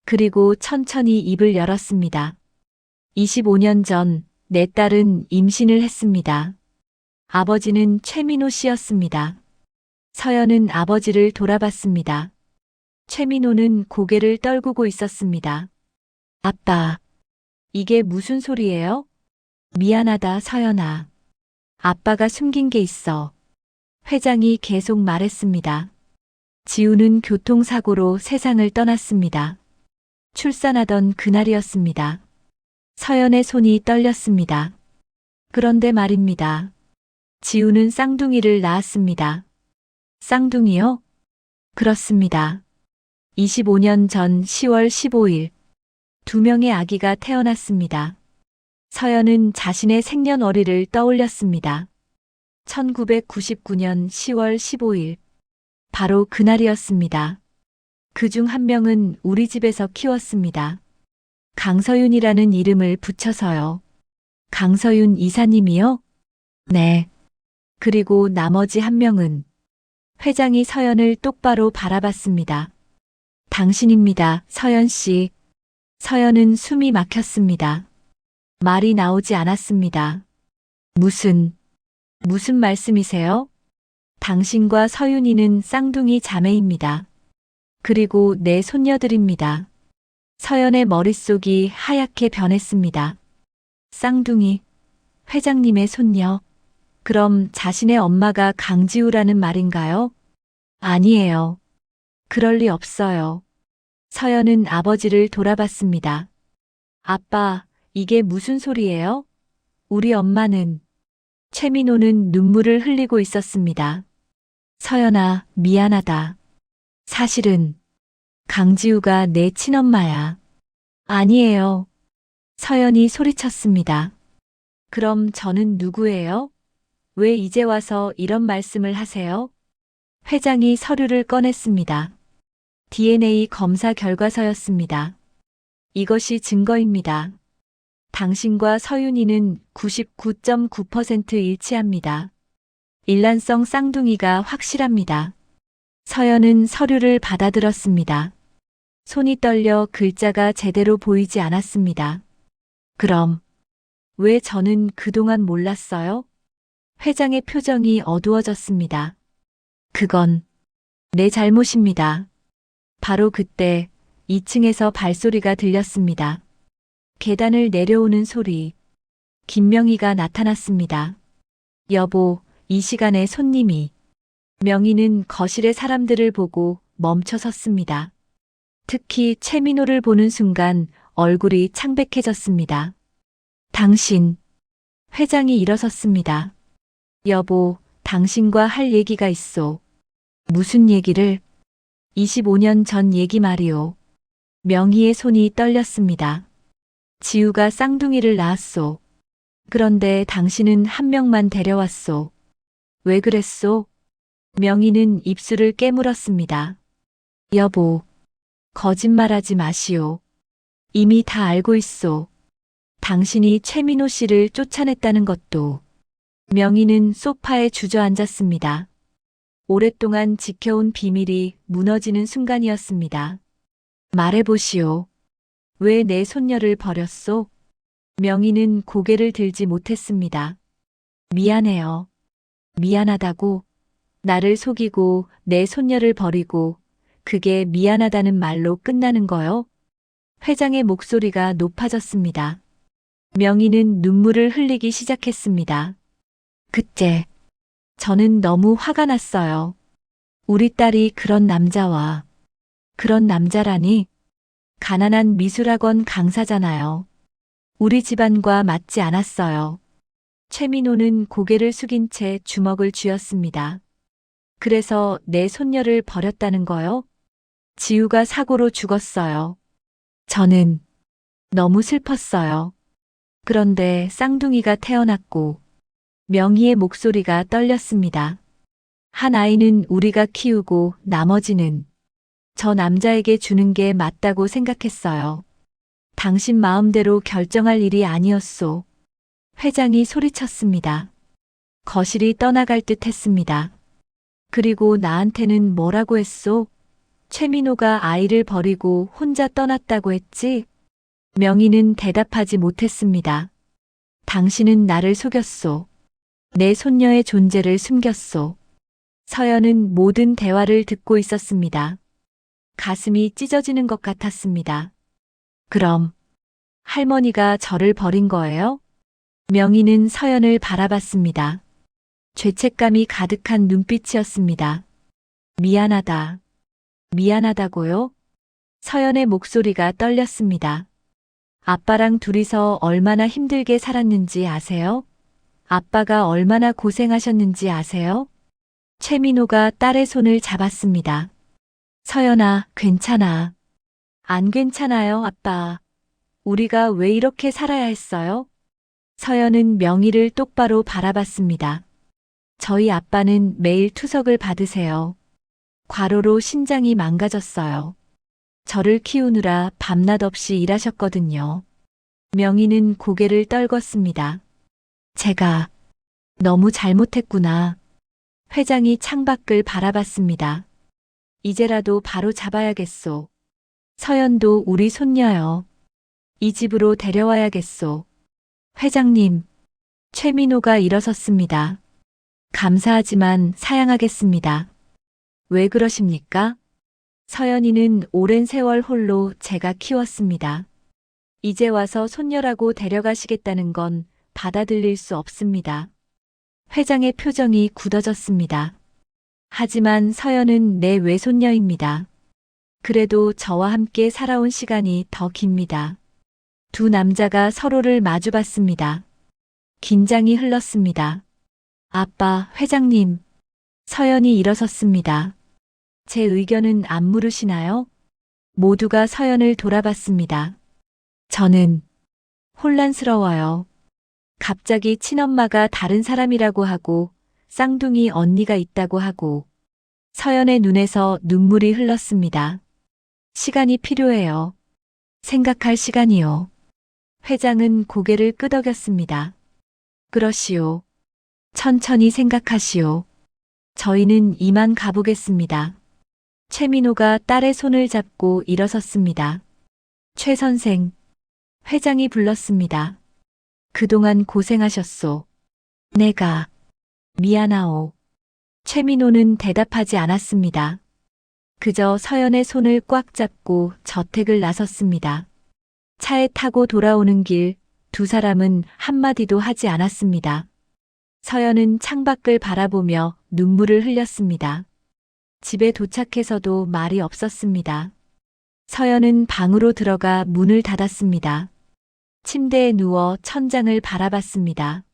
그리고 천천히 입을 열었습니다. 25년 전 내 딸은 임신을 했습니다. 아버지는 최민호 씨였습니다. 서연은 아버지를 돌아봤습니다. 최민호는 고개를 떨구고 있었습니다. 아빠, 이게 무슨 소리예요? 미안하다, 서연아. 아빠가 숨긴 게 있어. 회장이 계속 말했습니다. 지우는 교통사고로 세상을 떠났습니다. 출산하던 그날이었습니다. 서연의 손이 떨렸습니다. 그런데 말입니다. 지우는 쌍둥이를 낳았습니다. 쌍둥이요? 그렇습니다. 25년 전 10월 15일, 두 명의 아기가 태어났습니다. 서연은 자신의 생년월일을 떠올렸습니다. 1999년 10월 15일. 바로 그날이었습니다. 그중 한 명은 우리 집에서 키웠습니다. 강서윤이라는 이름을 붙여서요. 강서윤 이사님이요? 네. 그리고 나머지 한 명은 회장이 서연을 똑바로 바라봤습니다. 당신입니다, 서연 씨. 서연은 숨이 막혔습니다. 말이 나오지 않았습니다. 무슨 말씀이세요? 당신과 서윤이는 쌍둥이 자매입니다. 그리고 내 손녀들입니다. 서연의 머릿속이 하얗게 변했습니다. 쌍둥이, 회장님의 손녀. 그럼 자신의 엄마가 강지우라는 말인가요? 아니에요. 그럴 리 없어요. 서연은 아버지를 돌아봤습니다. 아빠, 이게 무슨 소리예요? 우리 엄마는. 최민호는 눈물을 흘리고 있었습니다. 서연아, 미안하다. 사실은 강지우가 내 친엄마야. 아니에요. 서연이 소리쳤습니다. 그럼 저는 누구예요? 왜 이제 와서 이런 말씀을 하세요? 회장이 서류를 꺼냈습니다. DNA 검사 결과서였습니다. 이것이 증거입니다. 당신과 서윤이는 99.9% 일치합니다. 일란성 쌍둥이가 확실합니다. 서연은 서류를 받아들었습니다. 손이 떨려 글자가 제대로 보이지 않았습니다. 그럼 왜 저는 그동안 몰랐어요? 회장의 표정이 어두워졌습니다. 그건 내 잘못입니다. 바로 그때 2층에서 발소리가 들렸습니다. 계단을 내려오는 소리. 김명희가 나타났습니다. 여보, 이 시간에 손님이. 명희는 거실의 사람들을 보고 멈춰 섰습니다. 특히 최민호를 보는 순간 얼굴이 창백해졌습니다. 당신. 회장이 일어섰습니다. 여보, 당신과 할 얘기가 있소. 무슨 얘기를? 25년 전 얘기 말이오. 명희의 손이 떨렸습니다. 지우가 쌍둥이를 낳았소. 그런데 당신은 한 명만 데려왔소. 왜 그랬소? 명희는 입술을 깨물었습니다. 여보, 거짓말하지 마시오. 이미 다 알고 있소. 당신이 최민호 씨를 쫓아냈다는 것도. 명희는 소파에 주저앉았습니다. 오랫동안 지켜온 비밀이 무너지는 순간이었습니다. 말해보시오. 왜 내 손녀를 버렸소? 명희는 고개를 들지 못했습니다. 미안해요. 미안하다고. 나를 속이고 내 손녀를 버리고 그게 미안하다는 말로 끝나는 거요? 회장의 목소리가 높아졌습니다. 명희는 눈물을 흘리기 시작했습니다. 그때 저는 너무 화가 났어요. 우리 딸이 그런 남자와 그런 남자라니 가난한 미술학원 강사잖아요. 우리 집안과 맞지 않았어요. 최민호는 고개를 숙인 채 주먹을 쥐었습니다. 그래서 내 손녀를 버렸다는 거요? 지우가 사고로 죽었어요. 저는 너무 슬펐어요. 그런데 쌍둥이가 태어났고 명희의 목소리가 떨렸습니다. 한 아이는 우리가 키우고 나머지는 저 남자에게 주는 게 맞다고 생각했어요. 당신 마음대로 결정할 일이 아니었소. 회장이 소리쳤습니다. 거실이 떠나갈 듯 했습니다. 그리고 나한테는 뭐라고 했소? 최민호가 아이를 버리고 혼자 떠났다고 했지? 명희는 대답하지 못했습니다. 당신은 나를 속였소. 내 손녀의 존재를 숨겼소. 서연은 모든 대화를 듣고 있었습니다. 가슴이 찢어지는 것 같았습니다. 그럼 할머니가 저를 버린 거예요? 명희는 서연을 바라봤습니다. 죄책감이 가득한 눈빛이었습니다. 미안하다. 미안하다고요? 서연의 목소리가 떨렸습니다. 아빠랑 둘이서 얼마나 힘들게 살았는지 아세요? 아빠가 얼마나 고생하셨는지 아세요? 최민호가 딸의 손을 잡았습니다. 서연아, 괜찮아. 안 괜찮아요, 아빠. 우리가 왜 이렇게 살아야 했어요? 서연은 명희를 똑바로 바라봤습니다. 저희 아빠는 매일 투석을 받으세요. 과로로 신장이 망가졌어요. 저를 키우느라 밤낮 없이 일하셨거든요. 명희는 고개를 떨궜습니다. 제가 너무 잘못했구나. 회장이 창밖을 바라봤습니다. 이제라도 바로 잡아야겠소. 서연도 우리 손녀요. 이 집으로 데려와야겠소. 회장님, 최민호가 일어섰습니다. 감사하지만 사양하겠습니다. 왜 그러십니까? 서연이는 오랜 세월 홀로 제가 키웠습니다. 이제 와서 손녀라고 데려가시겠다는 건 받아들일 수 없습니다. 회장의 표정이 굳어졌습니다. 하지만 서연은 내 외손녀입니다. 그래도 저와 함께 살아온 시간이 더 깁니다. 두 남자가 서로를 마주봤습니다. 긴장이 흘렀습니다. 아빠, 회장님. 서연이 일어섰습니다. 제 의견은 안 물으시나요? 모두가 서연을 돌아봤습니다. 저는 혼란스러워요. 갑자기 친엄마가 다른 사람이라고 하고 쌍둥이 언니가 있다고 하고 서연의 눈에서 눈물이 흘렀습니다. 시간이 필요해요. 생각할 시간이요. 회장은 고개를 끄덕였습니다. 그러시오. 천천히 생각하시오. 저희는 이만 가보겠습니다. 최민호가 딸의 손을 잡고 일어섰습니다. 최 선생, 회장이 불렀습니다. 그동안 고생하셨소. 내가 미안하오. 최민호는 대답하지 않았습니다. 그저 서연의 손을 꽉 잡고 저택을 나섰습니다. 차에 타고 돌아오는 길 두 사람은 한마디도 하지 않았습니다. 서연은 창밖을 바라보며 눈물을 흘렸습니다. 집에 도착해서도 말이 없었습니다. 서연은 방으로 들어가 문을 닫았습니다. 침대에 누워 천장을 바라봤습니다.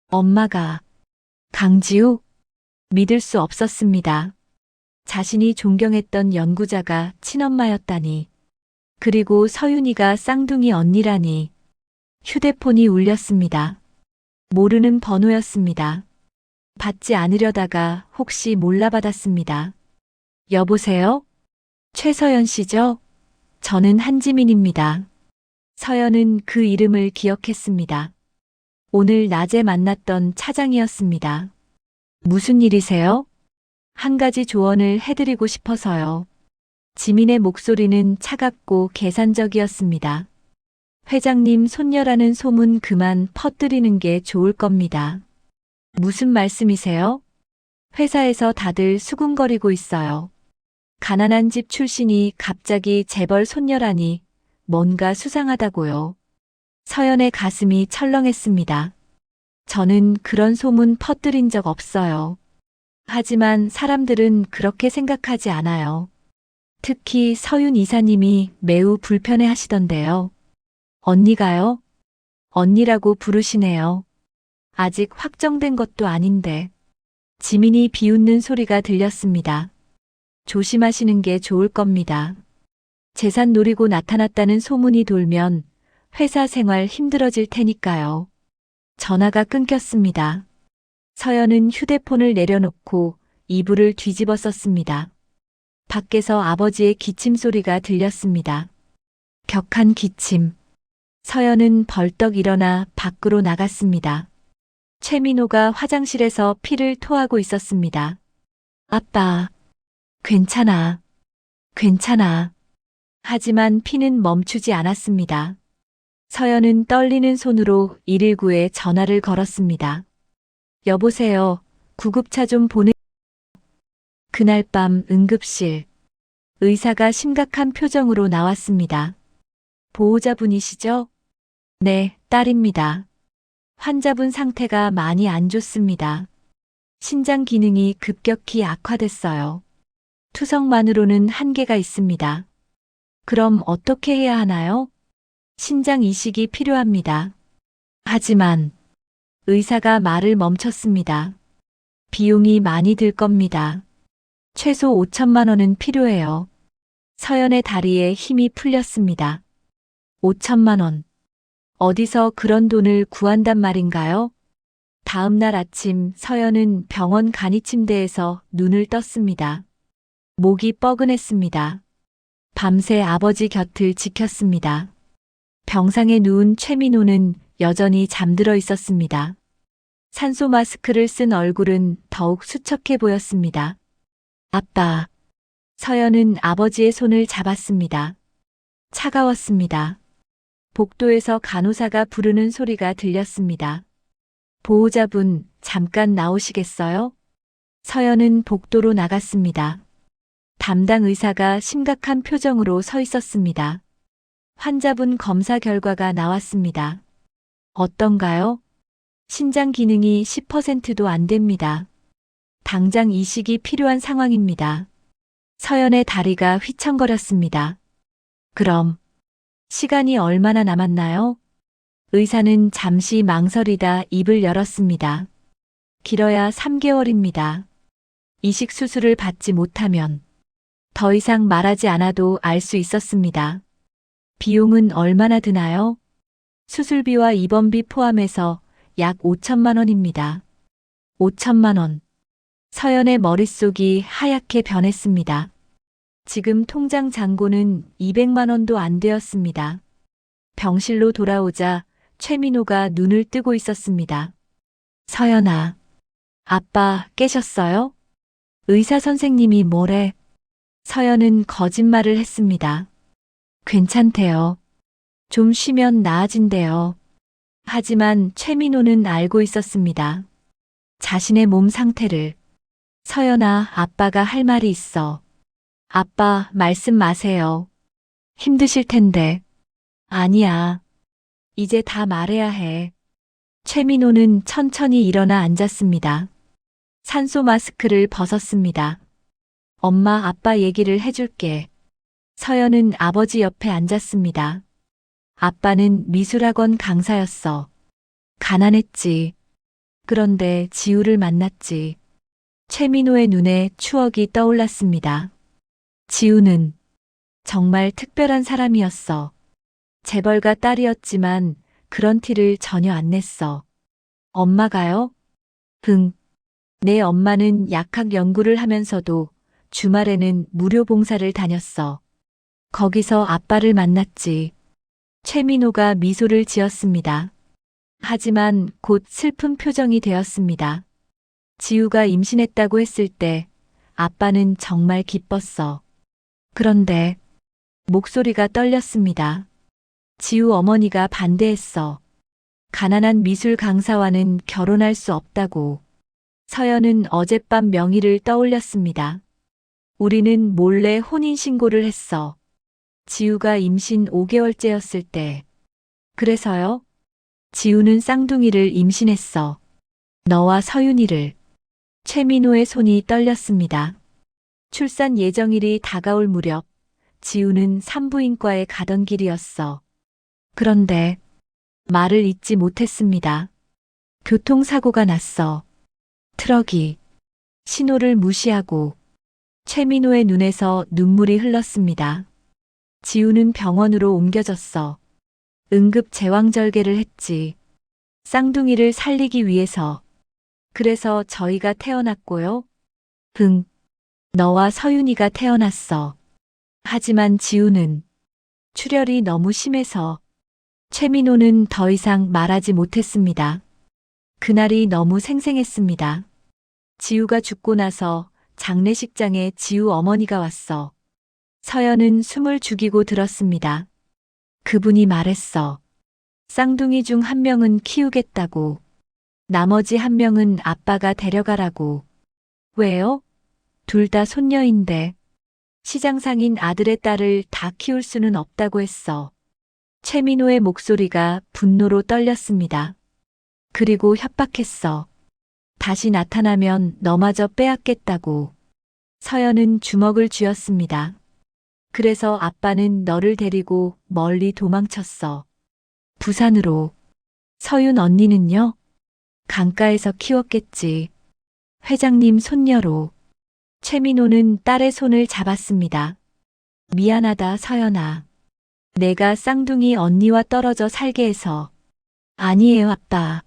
엄마가 강지우? 믿을 수 없었습니다. 자신이 존경했던 연구자가 친엄마였다니. 그리고 서윤이가 쌍둥이 언니라니. 휴대폰이 울렸습니다. 모르는 번호였습니다. 받지 않으려다가 혹시 몰라 받았습니다. 여보세요? 최서연 씨죠? 저는 한지민입니다. 서연은 그 이름을 기억했습니다. 오늘 낮에 만났던 차장이었습니다. 무슨 일이세요? 한 가지 조언을 해드리고 싶어서요. 지민의 목소리는 차갑고 계산적이었습니다. 회장님 손녀라는 소문 그만 퍼뜨리는 게 좋을 겁니다. 무슨 말씀이세요? 회사에서 다들 수군거리고 있어요. 가난한 집 출신이 갑자기 재벌 손녀라니 뭔가 수상하다고요. 서연의 가슴이 철렁했습니다. 저는 그런 소문 퍼뜨린 적 없어요. 하지만 사람들은 그렇게 생각하지 않아요. 특히 서윤 이사님이 매우 불편해 하시던데요. 언니가요? 언니라고 부르시네요. 아직 확정된 것도 아닌데. 지민이 비웃는 소리가 들렸습니다. 조심하시는 게 좋을 겁니다. 재산 노리고 나타났다는 소문이 돌면 회사 생활 힘들어질 테니까요. 전화가 끊겼습니다. 서연은 휴대폰을 내려놓고 이불을 뒤집어 썼습니다. 밖에서 아버지의 기침 소리가 들렸습니다. 격한 기침. 서연은 벌떡 일어나 밖으로 나갔습니다. 최민호가 화장실에서 피를 토하고 있었습니다. 아빠, 괜찮아. 괜찮아. 하지만 피는 멈추지 않았습니다. 서연은 떨리는 손으로 119에 전화를 걸었습니다. 여보세요. 구급차 좀 보내. 그날 밤 응급실. 의사가 심각한 표정으로 나왔습니다. 보호자분이시죠? 네, 딸입니다. 환자분 상태가 많이 안 좋습니다. 신장 기능이 급격히 악화됐어요. 투석만으로는 한계가 있습니다. 그럼 어떻게 해야 하나요? 신장 이식이 필요합니다. 하지만 의사가 말을 멈췄습니다. 비용이 많이 들 겁니다. 최소 5천만 원은 필요해요. 서연의 다리에 힘이 풀렸습니다. 5천만 원. 어디서 그런 돈을 구한단 말인가요? 다음 날 아침 서연은 병원 간이침대에서 눈을 떴습니다. 목이 뻐근했습니다. 밤새 아버지 곁을 지켰습니다. 병상에 누운 최민호는 여전히 잠들어 있었습니다. 산소 마스크를 쓴 얼굴은 더욱 수척해 보였습니다. 아빠. 서연은 아버지의 손을 잡았습니다. 차가웠습니다. 복도에서 간호사가 부르는 소리가 들렸습니다. 보호자분, 잠깐 나오시겠어요? 서연은 복도로 나갔습니다. 담당 의사가 심각한 표정으로 서 있었습니다. 환자분 검사 결과가 나왔습니다. 어떤가요? 신장 기능이 10%도 안 됩니다. 당장 이식이 필요한 상황입니다. 서연의 다리가 휘청거렸습니다. 그럼 시간이 얼마나 남았나요? 의사는 잠시 망설이다 입을 열었습니다. 길어야 3개월입니다. 이식 수술을 받지 못하면 더 이상 말하지 않아도 알 수 있었습니다. 비용은 얼마나 드나요? 수술비와 입원비 포함해서 약 5천만 원입니다. 5천만 원. 서연의 머릿속이 하얗게 변했습니다. 지금 통장 잔고는 200만 원도 안 되었습니다. 병실로 돌아오자 최민호가 눈을 뜨고 있었습니다. 서연아, 아빠 깨셨어요? 의사 선생님이 뭐래? 서연은 거짓말을 했습니다. 괜찮대요. 좀 쉬면 나아진대요. 하지만 최민호는 알고 있었습니다. 자신의 몸 상태를. 서연아, 아빠가 할 말이 있어. 아빠, 말씀 마세요. 힘드실 텐데. 아니야. 이제 다 말해야 해. 최민호는 천천히 일어나 앉았습니다. 산소 마스크를 벗었습니다. 엄마, 아빠 얘기를 해줄게. 서연은 아버지 옆에 앉았습니다. 아빠는 미술학원 강사였어. 가난했지. 그런데 지우를 만났지. 최민호의 눈에 추억이 떠올랐습니다. 지우는 정말 특별한 사람이었어. 재벌가 딸이었지만 그런 티를 전혀 안 냈어. 엄마가요? 내 엄마는 약학 연구를 하면서도 주말에는 무료 봉사를 다녔어. 거기서 아빠를 만났지. 최민호가 미소를 지었습니다. 하지만 곧 슬픈 표정이 되었습니다. 지우가 임신했다고 했을 때 아빠는 정말 기뻤어. 그런데 목소리가 떨렸습니다. 지우 어머니가 반대했어. 가난한 미술 강사와는 결혼할 수 없다고. 서연은 어젯밤 명의를 떠올렸습니다. 우리는 몰래 혼인신고를 했어. 지우가 임신 5개월째였을 때. 그래서요? 지우는 쌍둥이를 임신했어. 너와 서윤이를. 최민호의 손이 떨렸습니다. 출산 예정일이 다가올 무렵 지우는 산부인과에 가던 길이었어. 그런데 말을 잇지 못했습니다. 교통사고가 났어. 트럭이 신호를 무시하고. 최민호의 눈에서 눈물이 흘렀습니다. 지우는 병원으로 옮겨졌어. 응급 제왕절개를 했지. 쌍둥이를 살리기 위해서. 그래서 저희가 태어났고요. 너와 서윤이가 태어났어. 하지만 지우는 출혈이 너무 심해서. 최민호는 더 이상 말하지 못했습니다. 그날이 너무 생생했습니다. 지우가 죽고 나서 장례식장에 지우 어머니가 왔어. 서연은 숨을 죽이고 들었습니다. 그분이 말했어. 쌍둥이 중 한 명은 키우겠다고. 나머지 한 명은 아빠가 데려가라고. 왜요? 둘 다 손녀인데. 시장상인 아들의 딸을 다 키울 수는 없다고 했어. 최민호의 목소리가 분노로 떨렸습니다. 그리고 협박했어. 다시 나타나면 너마저 빼앗겠다고. 서연은 주먹을 쥐었습니다. 그래서 아빠는 너를 데리고 멀리 도망쳤어. 부산으로. 서윤 언니는요? 강가에서 키웠겠지. 회장님 손녀로. 최민호는 딸의 손을 잡았습니다. 미안하다, 서연아. 내가 쌍둥이 언니와 떨어져 살게 해서. 아니에요, 아빠.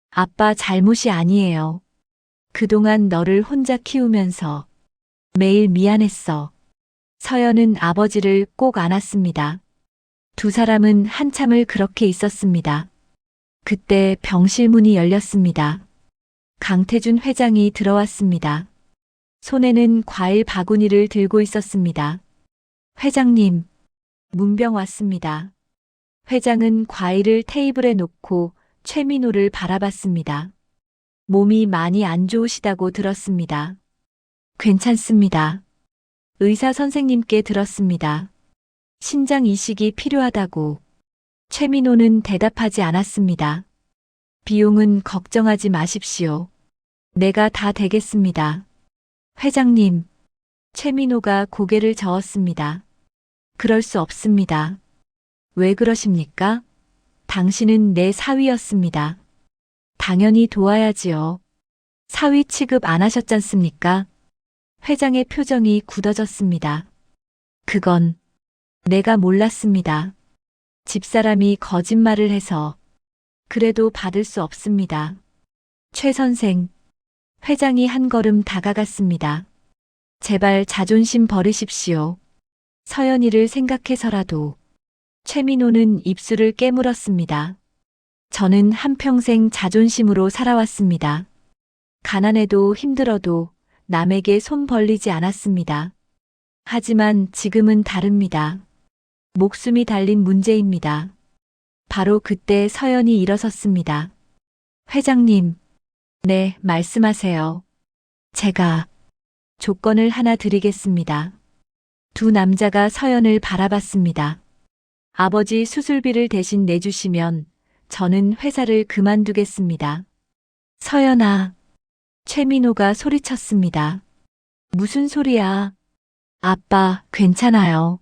아빠 잘못이 아니에요. 그동안 너를 혼자 키우면서 매일 미안했어. 서연은 아버지를 꼭 안았습니다. 두 사람은 한참을 그렇게 있었습니다. 그때 병실 문이 열렸습니다. 강태준 회장이 들어왔습니다. 손에는 과일 바구니를 들고 있었습니다. 회장님, 문병 왔습니다. 회장은 과일을 테이블에 놓고 최민호를 바라봤습니다. 몸이 많이 안 좋으시다고 들었습니다. 괜찮습니다. 의사 선생님께 들었습니다. 신장 이식이 필요하다고. 최민호는 대답하지 않았습니다. 비용은 걱정하지 마십시오. 내가 다 대겠습니다. 회장님. 최민호가 고개를 저었습니다. 그럴 수 없습니다. 왜 그러십니까? 당신은 내 사위였습니다. 당연히 도와야지요. 사위 취급 안 하셨잖습니까? 회장의 표정이 굳어졌습니다. 그건 내가 몰랐습니다. 집사람이 거짓말을 해서 그래도 받을 수 없습니다. 최 선생, 회장이 한 걸음 다가갔습니다. 제발 자존심 버리십시오. 서연이를 생각해서라도. 최민호는 입술을 깨물었습니다. 저는 한평생 자존심으로 살아왔습니다. 가난해도 힘들어도 남에게 손 벌리지 않았습니다. 하지만 지금은 다릅니다. 목숨이 달린 문제입니다. 바로 그때 서연이 일어섰습니다. 회장님, 네, 말씀하세요. 제가 조건을 하나 드리겠습니다. 두 남자가 서연을 바라봤습니다. 아버지 수술비를 대신 내주시면 저는 회사를 그만두겠습니다. 서연아, 최민호가 소리쳤습니다. 무슨 소리야? 아빠, 괜찮아요.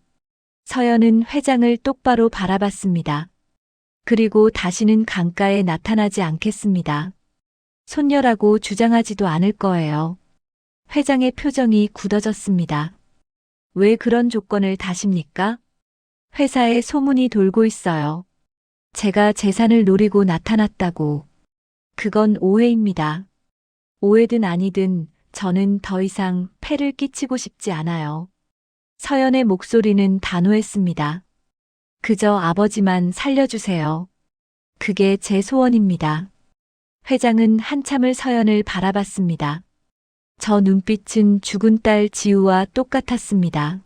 서연은 회장을 똑바로 바라봤습니다. 그리고 다시는 강가에 나타나지 않겠습니다. 손녀라고 주장하지도 않을 거예요. 회장의 표정이 굳어졌습니다. 왜 그런 조건을 다십니까? 회사에 소문이 돌고 있어요. 제가 재산을 노리고 나타났다고. 그건 오해입니다. 오해든 아니든 저는 더 이상 폐를 끼치고 싶지 않아요. 서연의 목소리는 단호했습니다. 그저 아버지만 살려주세요. 그게 제 소원입니다. 회장은 한참을 서연을 바라봤습니다. 저 눈빛은 죽은 딸 지우와 똑같았습니다.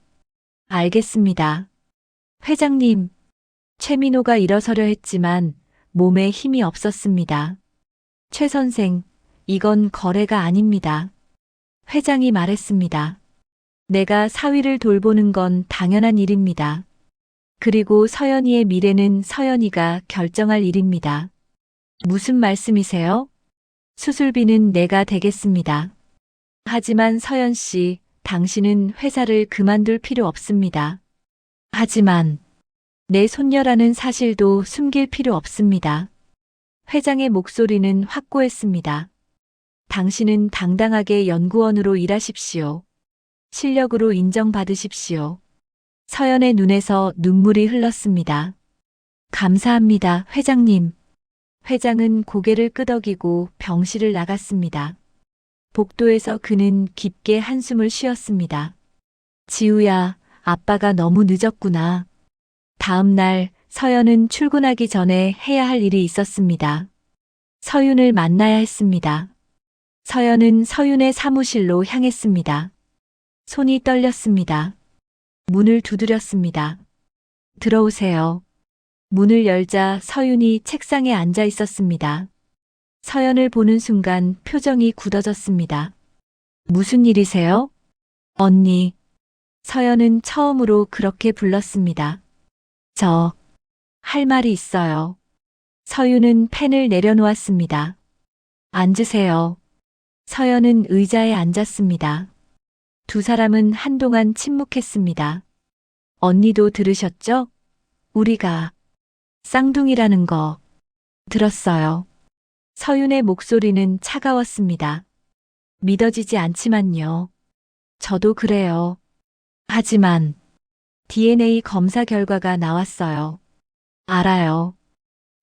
알겠습니다. 회장님, 최민호가 일어서려 했지만 몸에 힘이 없었습니다. 최 선생, 이건 거래가 아닙니다. 회장이 말했습니다. 내가 사위를 돌보는 건 당연한 일입니다. 그리고 서연이의 미래는 서연이가 결정할 일입니다. 무슨 말씀이세요? 수술비는 내가 대겠습니다. 하지만 서연 씨, 당신은 회사를 그만둘 필요 없습니다. 하지만 내 손녀라는 사실도 숨길 필요 없습니다. 회장의 목소리는 확고했습니다. 당신은 당당하게 연구원으로 일하십시오. 실력으로 인정받으십시오. 서연의 눈에서 눈물이 흘렀습니다. 감사합니다, 회장님. 회장은 고개를 끄덕이고 병실을 나갔습니다. 복도에서 그는 깊게 한숨을 쉬었습니다. 지우야, 아빠가 너무 늦었구나. 다음 날 서연은 출근하기 전에 해야 할 일이 있었습니다. 서윤을 만나야 했습니다. 서연은 서윤의 사무실로 향했습니다. 손이 떨렸습니다. 문을 두드렸습니다. 들어오세요. 문을 열자 서윤이 책상에 앉아 있었습니다. 서연을 보는 순간 표정이 굳어졌습니다. 무슨 일이세요? 언니. 서연은 처음으로 그렇게 불렀습니다. 할 말이 있어요. 서윤은 펜을 내려놓았습니다. 앉으세요. 서연은 의자에 앉았습니다. 두 사람은 한동안 침묵했습니다. 언니도 들으셨죠? 우리가 쌍둥이라는 거 들었어요. 서윤의 목소리는 차가웠습니다. 믿어지지 않지만요. 저도 그래요. 하지만 DNA 검사 결과가 나왔어요. 알아요.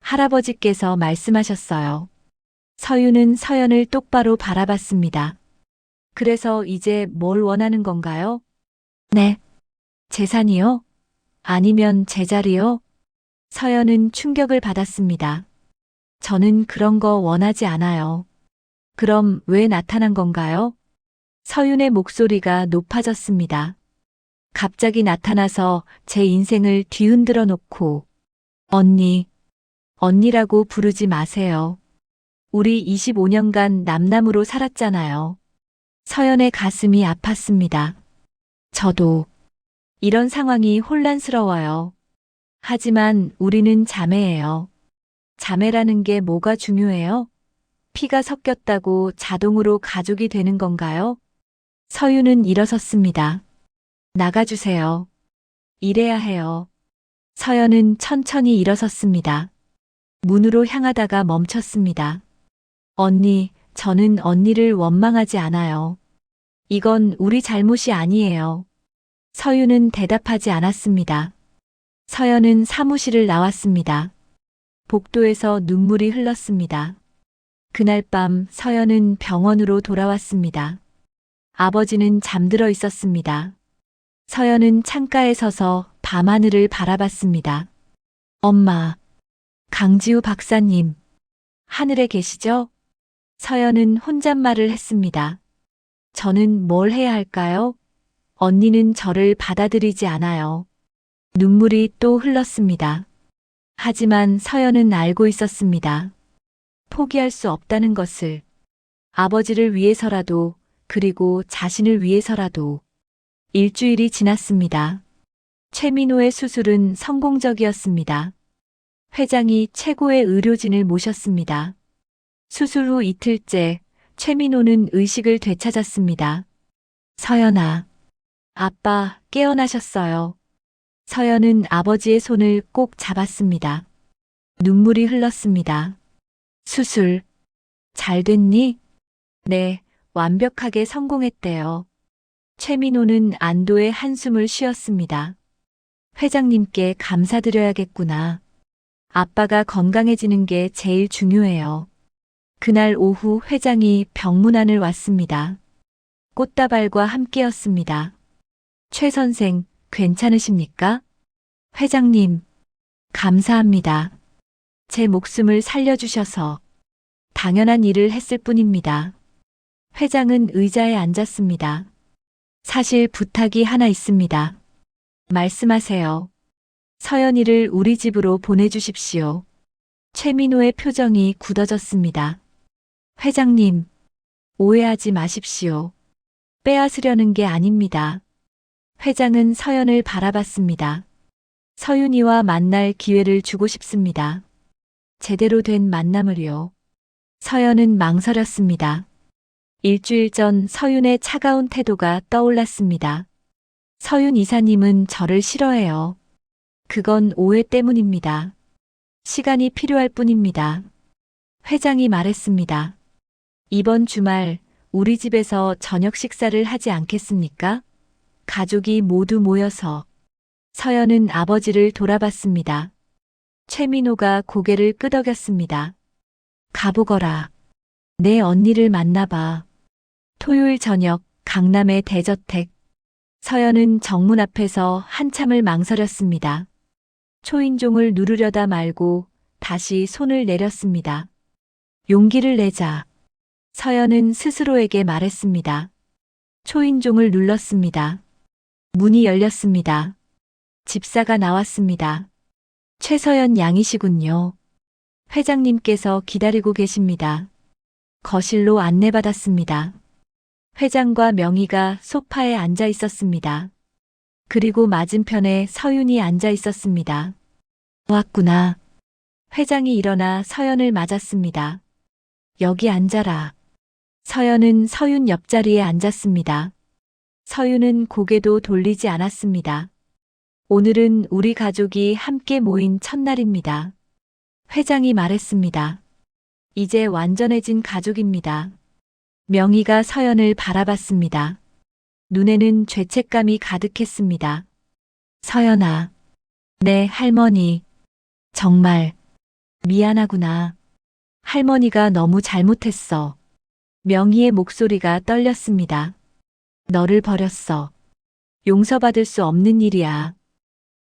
할아버지께서 말씀하셨어요. 서윤은 서연을 똑바로 바라봤습니다. 그래서 이제 뭘 원하는 건가요? 네. 재산이요? 아니면 제 자리요? 서연은 충격을 받았습니다. 저는 그런 거 원하지 않아요. 그럼 왜 나타난 건가요? 서윤의 목소리가 높아졌습니다. 갑자기 나타나서 제 인생을 뒤흔들어 놓고 언니라고 부르지 마세요. 우리 25년간 남남으로 살았잖아요. 서연의 가슴이 아팠습니다. 저도 이런 상황이 혼란스러워요. 하지만 우리는 자매예요. 자매라는 게 뭐가 중요해요? 피가 섞였다고 자동으로 가족이 되는 건가요? 서윤은 일어섰습니다. 나가주세요. 일해야 해요. 서연은 천천히 일어섰습니다. 문으로 향하다가 멈췄습니다. 언니, 저는 언니를 원망하지 않아요. 이건 우리 잘못이 아니에요. 서윤은 대답하지 않았습니다. 서연은 사무실을 나왔습니다. 복도에서 눈물이 흘렀습니다. 그날 밤 서연은 병원으로 돌아왔습니다. 아버지는 잠들어 있었습니다. 서연은 창가에 서서 밤하늘을 바라봤습니다. 엄마, 강지우 박사님, 하늘에 계시죠? 서연은 혼잣말을 했습니다. 저는 뭘 해야 할까요? 언니는 저를 받아들이지 않아요. 눈물이 또 흘렀습니다. 하지만 서연은 알고 있었습니다. 포기할 수 없다는 것을. 아버지를 위해서라도, 그리고 자신을 위해서라도. 일주일이 지났습니다. 최민호의 수술은 성공적이었습니다. 회장이 최고의 의료진을 모셨습니다. 수술 후 이틀째 최민호는 의식을 되찾았습니다. 서연아, 아빠 깨어나셨어요. 서연은 아버지의 손을 꼭 잡았습니다. 눈물이 흘렀습니다. 수술, 잘 됐니? 네, 완벽하게 성공했대요. 최민호는 안도의 한숨을 쉬었습니다. 회장님께 감사드려야겠구나. 아빠가 건강해지는 게 제일 중요해요. 그날 오후 회장이 병문안을 왔습니다. 꽃다발과 함께였습니다. 최 선생, 괜찮으십니까? 회장님, 감사합니다. 제 목숨을 살려주셔서 당연한 일을 했을 뿐입니다. 회장은 의자에 앉았습니다. 사실 부탁이 하나 있습니다. 말씀하세요. 서연이를 우리 집으로 보내주십시오. 최민호의 표정이 굳어졌습니다. 회장님, 오해하지 마십시오. 빼앗으려는 게 아닙니다. 회장은 서연을 바라봤습니다. 서윤이와 만날 기회를 주고 싶습니다. 제대로 된 만남을요. 서연은 망설였습니다. 일주일 전 서윤의 차가운 태도가 떠올랐습니다. 서윤 이사님은 저를 싫어해요. 그건 오해 때문입니다. 시간이 필요할 뿐입니다. 회장이 말했습니다. 이번 주말 우리 집에서 저녁 식사를 하지 않겠습니까? 가족이 모두 모여서. 서연은 아버지를 돌아봤습니다. 최민호가 고개를 끄덕였습니다. 가보거라. 내 언니를 만나봐. 토요일 저녁 강남의 대저택. 서연은 정문 앞에서 한참을 망설였습니다. 초인종을 누르려다 말고 다시 손을 내렸습니다. 용기를 내자. 서연은 스스로에게 말했습니다. 초인종을 눌렀습니다. 문이 열렸습니다. 집사가 나왔습니다. 최서연 양이시군요. 회장님께서 기다리고 계십니다. 거실로 안내받았습니다. 회장과 명희가 소파에 앉아 있었습니다. 그리고 맞은편에 서윤이 앉아 있었습니다. 왔구나. 회장이 일어나 서연을 맞았습니다. 여기 앉아라. 서연은 서윤 옆자리에 앉았습니다. 서윤은 고개도 돌리지 않았습니다. 오늘은 우리 가족이 함께 모인 첫날입니다. 회장이 말했습니다. 이제 완전해진 가족입니다. 명희가 서연을 바라봤습니다. 눈에는 죄책감이 가득했습니다. 서연아, 네 할머니. 정말 미안하구나. 할머니가 너무 잘못했어. 명희의 목소리가 떨렸습니다. 너를 버렸어. 용서받을 수 없는 일이야.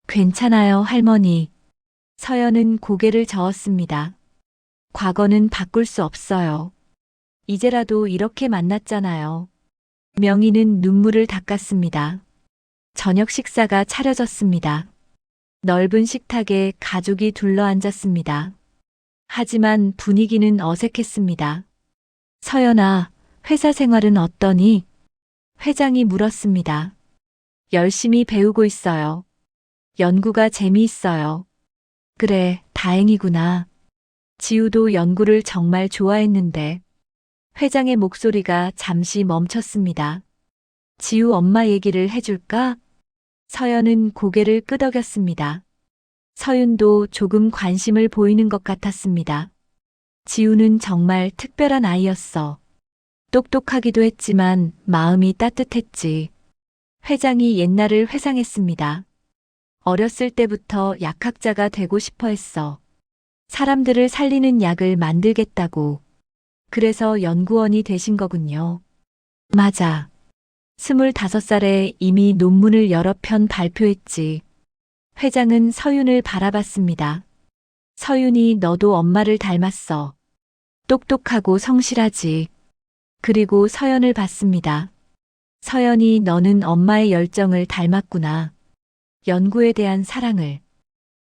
괜찮아요, 할머니. 서연은 고개를 저었습니다. 과거는 바꿀 수 없어요. 이제라도 이렇게 만났잖아요. 명희는 눈물을 닦았습니다. 저녁 식사가 차려졌습니다. 넓은 식탁에 가족이 둘러앉았습니다. 하지만 분위기는 어색했습니다. 서연아, 회사 생활은 어떠니? 회장이 물었습니다. 열심히 배우고 있어요. 연구가 재미있어요. 그래, 다행이구나. 지우도 연구를 정말 좋아했는데. 회장의 목소리가 잠시 멈췄습니다. 지우 엄마 얘기를 해줄까? 서연은 고개를 끄덕였습니다. 서윤도 조금 관심을 보이는 것 같았습니다. 지우는 정말 특별한 아이였어. 똑똑하기도 했지만 마음이 따뜻했지. 회장이 옛날을 회상했습니다. 어렸을 때부터 약학자가 되고 싶어 했어. 사람들을 살리는 약을 만들겠다고. 그래서 연구원이 되신 거군요. 맞아. 25살에 이미 논문을 여러 편 발표했지. 회장은 서윤을 바라봤습니다. 서윤이 너도 엄마를 닮았어. 똑똑하고 성실하지. 그리고 서연을 봤습니다. 서연이 너는 엄마의 열정을 닮았구나. 연구에 대한 사랑을.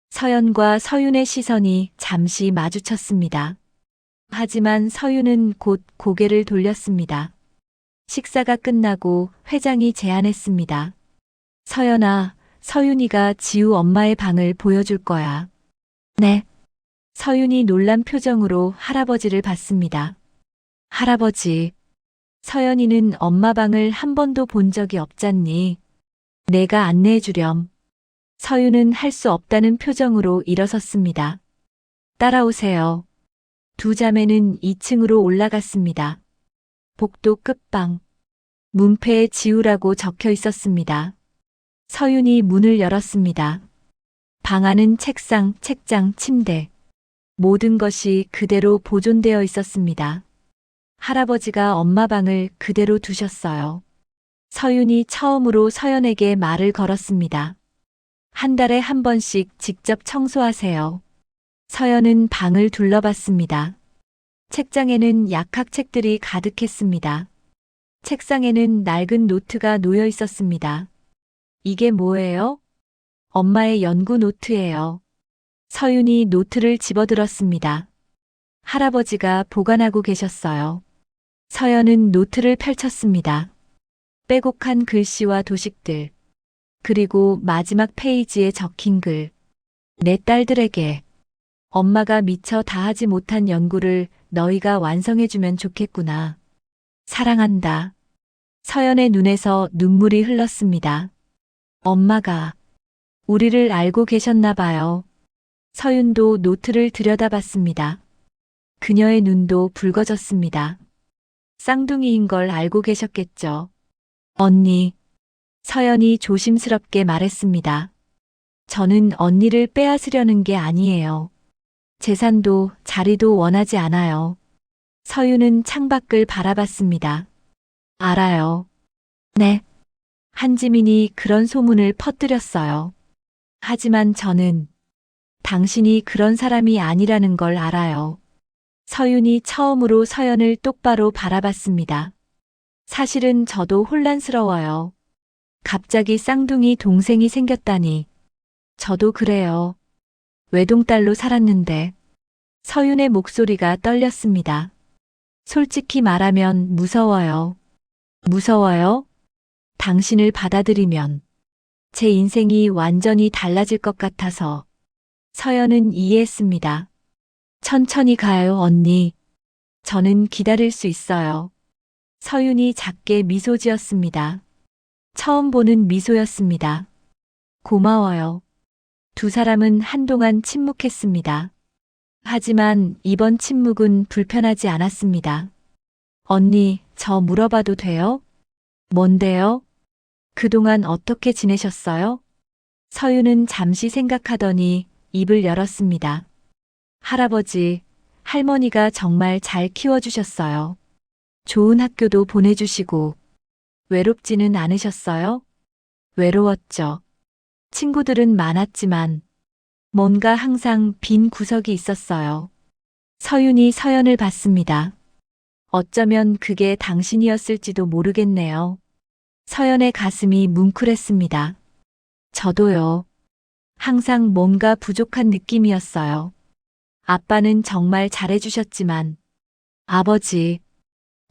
서연과 서윤의 시선이 잠시 마주쳤습니다. 하지만 서윤은 곧 고개를 돌렸습니다. 식사가 끝나고 회장이 제안했습니다. 서연아, 서윤이가 지우 엄마의 방을 보여줄 거야. 네. 서윤이 놀란 표정으로 할아버지를 봤습니다. 할아버지, 서연이는 엄마 방을 한 번도 본 적이 없잖니. 내가 안내해 주렴. 서윤은 할 수 없다는 표정으로 일어섰습니다. 따라오세요. 두 자매는 2층으로 올라갔습니다. 복도 끝방. 문패에 지우라고 적혀 있었습니다. 서윤이 문을 열었습니다. 방 안은 책상, 책장, 침대. 모든 것이 그대로 보존되어 있었습니다. 할아버지가 엄마 방을 그대로 두셨어요. 서윤이 처음으로 서연에게 말을 걸었습니다. 한 달에 한 번씩 직접 청소하세요. 서연은 방을 둘러봤습니다. 책장에는 약학책들이 가득했습니다. 책상에는 낡은 노트가 놓여 있었습니다. 이게 뭐예요? 엄마의 연구 노트예요. 서윤이 노트를 집어들었습니다. 할아버지가 보관하고 계셨어요. 서연은 노트를 펼쳤습니다. 빼곡한 글씨와 도식들, 그리고 마지막 페이지에 적힌 글. 내 딸들에게 엄마가 미처 다하지 못한 연구를 너희가 완성해주면 좋겠구나. 사랑한다. 서연의 눈에서 눈물이 흘렀습니다. 엄마가 우리를 알고 계셨나 봐요. 서윤도 노트를 들여다봤습니다. 그녀의 눈도 붉어졌습니다. 쌍둥이인 걸 알고 계셨겠죠. 언니. 서연이 조심스럽게 말했습니다. 저는 언니를 빼앗으려는 게 아니에요. 재산도 자리도 원하지 않아요. 서윤은 창밖을 바라봤습니다. 알아요. 네. 한지민이 그런 소문을 퍼뜨렸어요. 하지만 저는 당신이 그런 사람이 아니라는 걸 알아요. 서윤이 처음으로 서연을 똑바로 바라봤습니다. 사실은 저도 혼란스러워요. 갑자기 쌍둥이 동생이 생겼다니. 저도 그래요. 외동딸로 살았는데. 서윤의 목소리가 떨렸습니다. 솔직히 말하면 무서워요. 무서워요? 당신을 받아들이면 제 인생이 완전히 달라질 것 같아서. 서연은 이해했습니다. 천천히 가요, 언니. 저는 기다릴 수 있어요. 서윤이 작게 미소 지었습니다. 처음 보는 미소였습니다. 고마워요. 두 사람은 한동안 침묵했습니다. 하지만 이번 침묵은 불편하지 않았습니다. 언니, 저 물어봐도 돼요? 뭔데요? 그동안 어떻게 지내셨어요? 서윤은 잠시 생각하더니 입을 열었습니다. 할아버지, 할머니가 정말 잘 키워주셨어요. 좋은 학교도 보내주시고. 외롭지는 않으셨어요? 외로웠죠. 친구들은 많았지만 뭔가 항상 빈 구석이 있었어요. 서윤이 서연을 봤습니다. 어쩌면 그게 당신이었을지도 모르겠네요. 서연의 가슴이 뭉클했습니다. 저도요. 항상 뭔가 부족한 느낌이었어요. 아빠는 정말 잘해주셨지만. 아버지,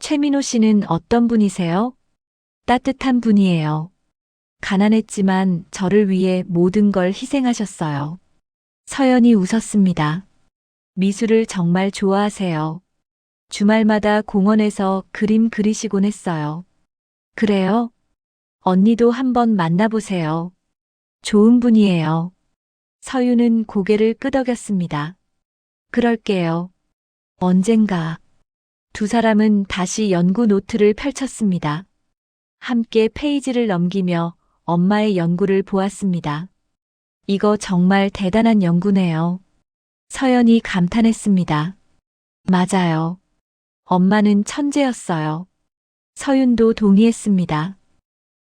최민호 씨는 어떤 분이세요? 따뜻한 분이에요. 가난했지만 저를 위해 모든 걸 희생하셨어요. 서연이 웃었습니다. 미술을 정말 좋아하세요. 주말마다 공원에서 그림 그리시곤 했어요. 그래요? 언니도 한번 만나보세요. 좋은 분이에요. 서윤은 고개를 끄덕였습니다. 그럴게요. 언젠가. 두 사람은 다시 연구 노트를 펼쳤습니다. 함께 페이지를 넘기며 엄마의 연구를 보았습니다. 이거 정말 대단한 연구네요. 서연이 감탄했습니다. 맞아요. 엄마는 천재였어요. 서윤도 동의했습니다.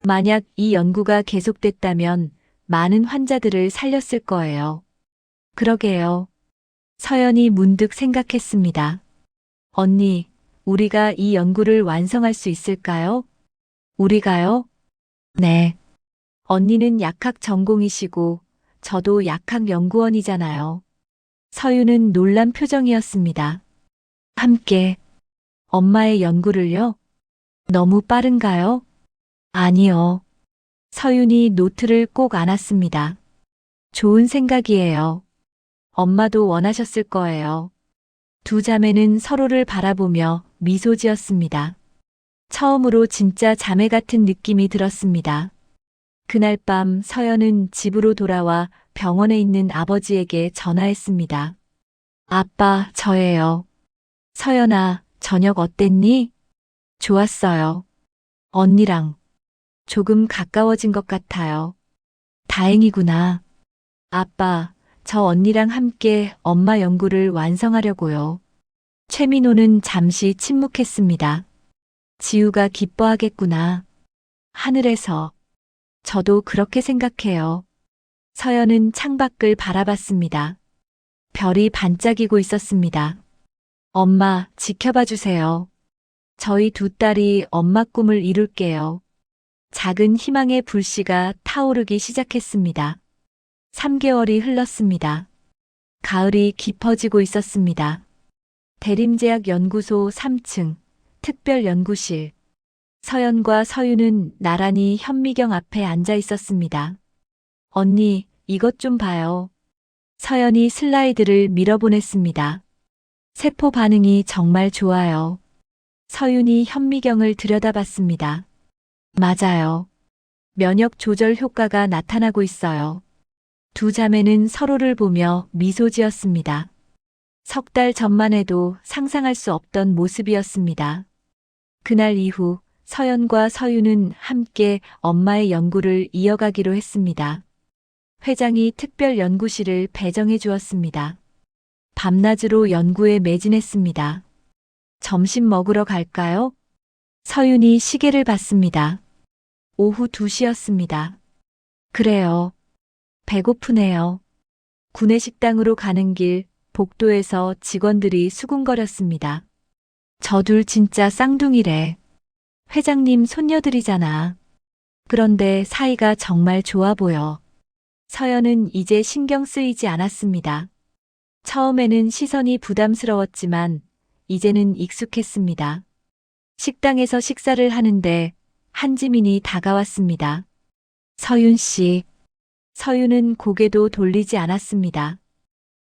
만약 이 연구가 계속됐다면 많은 환자들을 살렸을 거예요. 그러게요. 서연이 문득 생각했습니다. 언니, 우리가 이 연구를 완성할 수 있을까요? 우리가요? 네. 언니는 약학 전공이시고 저도 약학 연구원이잖아요. 서윤은 놀란 표정이었습니다. 함께 엄마의 연구를요? 너무 빠른가요? 아니요. 서윤이 노트를 꼭 안았습니다. 좋은 생각이에요. 엄마도 원하셨을 거예요. 두 자매는 서로를 바라보며 미소 지었습니다. 처음으로 진짜 자매 같은 느낌이 들었습니다. 그날 밤 서연은 집으로 돌아와 병원에 있는 아버지에게 전화했습니다. 아빠, 저예요. 서연아, 저녁 어땠니? 좋았어요. 언니랑 조금 가까워진 것 같아요. 다행이구나. 아빠, 저 언니랑 함께 엄마 연구를 완성하려고요. 최민호는 잠시 침묵했습니다. 지우가 기뻐하겠구나. 하늘에서. 저도 그렇게 생각해요. 서연은 창밖을 바라봤습니다. 별이 반짝이고 있었습니다. 엄마, 지켜봐 주세요. 저희 두 딸이 엄마 꿈을 이룰게요. 작은 희망의 불씨가 타오르기 시작했습니다. 3개월이 흘렀습니다. 가을이 깊어지고 있었습니다. 대림제약 연구소 3층 특별연구실. 서연과 서윤은 나란히 현미경 앞에 앉아 있었습니다. 언니, 이것 좀 봐요. 서연이 슬라이드를 밀어보냈습니다. 세포 반응이 정말 좋아요. 서윤이 현미경을 들여다봤습니다. 맞아요. 면역 조절 효과가 나타나고 있어요. 두 자매는 서로를 보며 미소 지었습니다. 석 달 전만 해도 상상할 수 없던 모습이었습니다. 그날 이후 서연과 서윤은 함께 엄마의 연구를 이어가기로 했습니다. 회장이 특별 연구실을 배정해 주었습니다. 밤낮으로 연구에 매진했습니다. 점심 먹으러 갈까요? 서윤이 시계를 봤습니다. 오후 2시였습니다. 그래요. 배고프네요. 구내식당으로 가는 길 복도에서 직원들이 수군거렸습니다. 저둘 진짜 쌍둥이래. 회장님 손녀들이잖아. 그런데 사이가 정말 좋아 보여. 서연은 이제 신경 쓰이지 않았습니다. 처음에는 시선이 부담스러웠지만 이제는 익숙했습니다. 식당에서 식사를 하는데 한지민이 다가왔습니다. 서윤 씨. 서윤은 고개도 돌리지 않았습니다.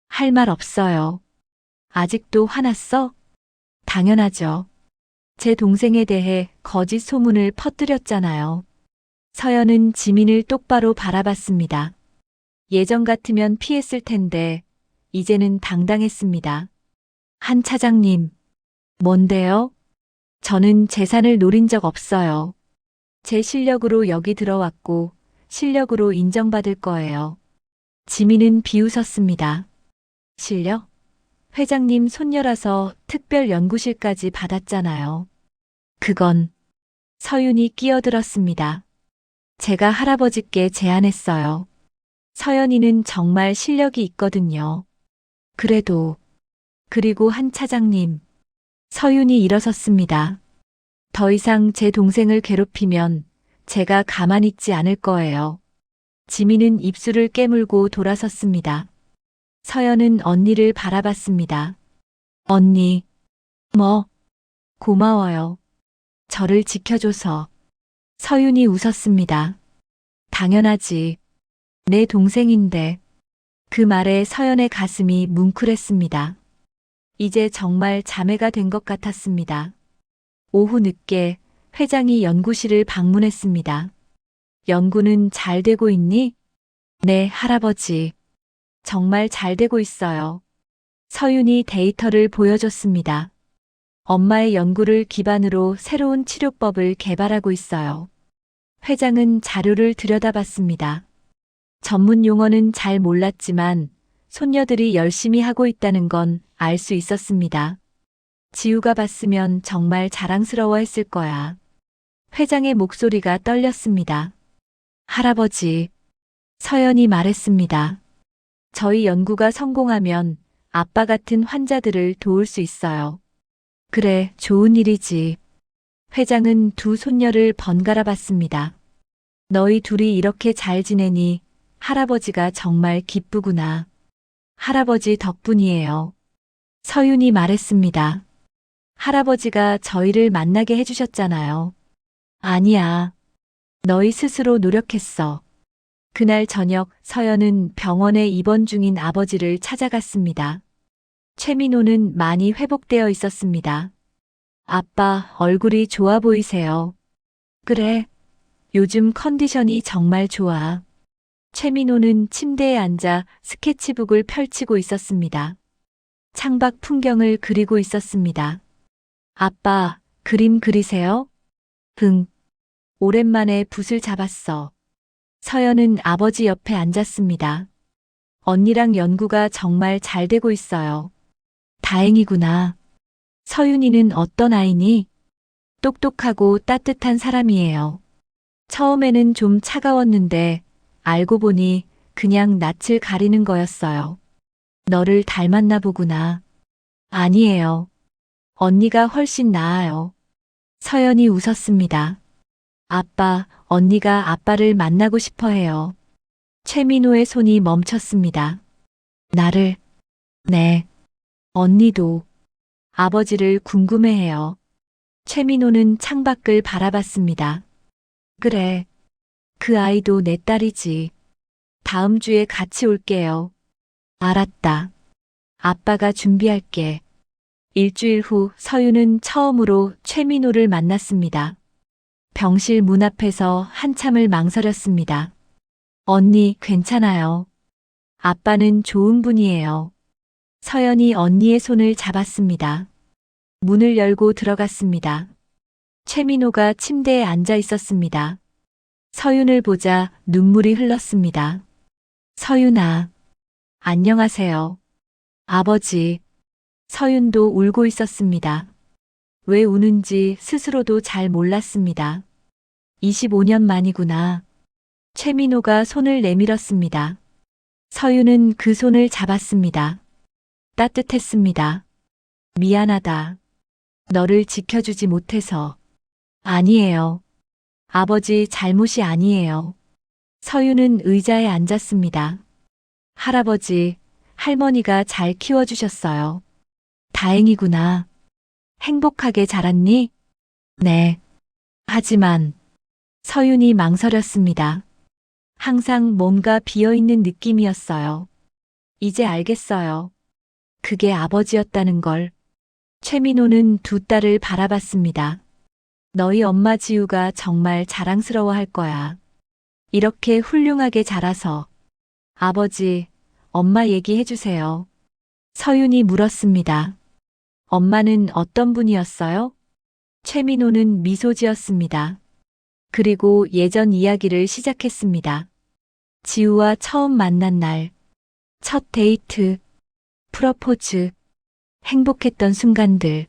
할 말 없어요. 아직도 화났어? 당연하죠. 제 동생에 대해 거짓 소문을 퍼뜨렸잖아요. 서연은 지민을 똑바로 바라봤습니다. 예전 같으면 피했을 텐데 이제는 당당했습니다. 한 차장님. 뭔데요? 저는 재산을 노린 적 없어요. 제 실력으로 여기 들어왔고 실력으로 인정받을 거예요. 지민은 비웃었습니다. 실력? 회장님 손녀라서 특별 연구실까지 받았잖아요. 그건 서윤이 끼어들었습니다. 제가 할아버지께 제안했어요. 서연이는 정말 실력이 있거든요. 그래도 그리고 한 차장님. 서윤이 일어섰습니다. 더 이상 제 동생을 괴롭히면 제가 가만히 있지 않을 거예요. 지민은 입술을 깨물고 돌아섰습니다. 서연은 언니를 바라봤습니다. 언니. 뭐? 고마워요. 저를 지켜줘서. 서윤이 웃었습니다. 당연하지. 내 동생인데. 그 말에 서연의 가슴이 뭉클했습니다. 이제 정말 자매가 된 것 같았습니다. 오후 늦게 회장이 연구실을 방문했습니다. 연구는 잘 되고 있니? 네, 할아버지. 정말 잘 되고 있어요. 서윤이 데이터를 보여줬습니다. 엄마의 연구를 기반으로 새로운 치료법을 개발하고 있어요. 회장은 자료를 들여다봤습니다. 전문 용어는 잘 몰랐지만 손녀들이 열심히 하고 있다는 건 알 수 있었습니다. 지우가 봤으면 정말 자랑스러워 했을 거야. 회장의 목소리가 떨렸습니다. 할아버지, 서연이 말했습니다. 저희 연구가 성공하면 아빠 같은 환자들을 도울 수 있어요. 그래, 좋은 일이지. 회장은 두 손녀를 번갈아 봤습니다. 너희 둘이 이렇게 잘 지내니 할아버지가 정말 기쁘구나. 할아버지 덕분이에요. 서윤이 말했습니다. 할아버지가 저희를 만나게 해주셨잖아요. 아니야. 너희 스스로 노력했어. 그날 저녁 서연은 병원에 입원 중인 아버지를 찾아갔습니다. 최민호는 많이 회복되어 있었습니다. 아빠, 얼굴이 좋아 보이세요. 그래. 요즘 컨디션이 정말 좋아. 최민호는 침대에 앉아 스케치북을 펼치고 있었습니다. 창밖 풍경을 그리고 있었습니다. 아빠, 그림 그리세요? 응. 오랜만에 붓을 잡았어. 서연은 아버지 옆에 앉았습니다. 언니랑 연구가 정말 잘 되고 있어요. 다행이구나. 서윤이는 어떤 아이니? 똑똑하고 따뜻한 사람이에요. 처음에는 좀 차가웠는데 알고 보니 그냥 낯을 가리는 거였어요. 너를 닮았나 보구나. 아니에요. 언니가 훨씬 나아요. 서연이 웃었습니다. 아빠, 언니가 아빠를 만나고 싶어 해요. 최민호의 손이 멈췄습니다. 나를, 네. 언니도 아버지를 궁금해해요. 최민호는 창밖을 바라봤습니다. 그래. 그 아이도 내 딸이지. 다음 주에 같이 올게요. 알았다. 아빠가 준비할게. 일주일 후 서윤은 처음으로 최민호를 만났습니다. 병실 문 앞에서 한참을 망설였습니다. 언니, 괜찮아요. 아빠는 좋은 분이에요. 서연이 언니의 손을 잡았습니다. 문을 열고 들어갔습니다. 최민호가 침대에 앉아 있었습니다. 서윤을 보자 눈물이 흘렀습니다. 서윤아, 안녕하세요. 아버지. 서윤도 울고 있었습니다. 왜 우는지 스스로도 잘 몰랐습니다. 25년 만이구나. 최민호가 손을 내밀었습니다. 서윤은 그 손을 잡았습니다. 따뜻했습니다. 미안하다. 너를 지켜주지 못해서. 아니에요. 아버지 잘못이 아니에요. 서윤은 의자에 앉았습니다. 할아버지, 할머니가 잘 키워주셨어요. 다행이구나. 행복하게 자랐니? 네. 하지만 서윤이 망설였습니다. 항상 뭔가 비어있는 느낌이었어요. 이제 알겠어요. 그게 아버지였다는 걸. 최민호는 두 딸을 바라봤습니다. 너희 엄마 지우가 정말 자랑스러워할 거야. 이렇게 훌륭하게 자라서. 아버지, 엄마 얘기해주세요. 서윤이 물었습니다. 엄마는 어떤 분이었어요? 최민호는 미소 지었습니다. 그리고 예전 이야기를 시작했습니다. 지우와 처음 만난 날, 첫 데이트, 프러포즈, 행복했던 순간들.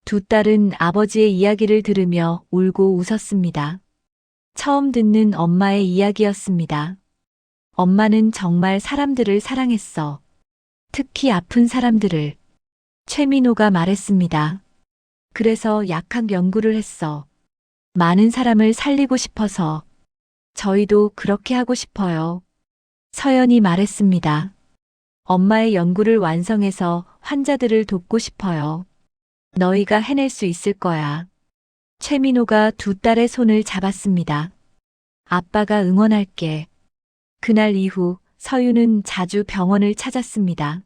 두 딸은 아버지의 이야기를 들으며 울고 웃었습니다. 처음 듣는 엄마의 이야기였습니다. 엄마는 정말 사람들을 사랑했어. 특히 아픈 사람들을. 최민호가 말했습니다. 그래서 약학 연구를 했어. 많은 사람을 살리고 싶어서. 저희도 그렇게 하고 싶어요. 서연이 말했습니다. 엄마의 연구를 완성해서 환자들을 돕고 싶어요. 너희가 해낼 수 있을 거야. 최민호가 두 딸의 손을 잡았습니다. 아빠가 응원할게. 그날 이후 서윤은 자주 병원을 찾았습니다.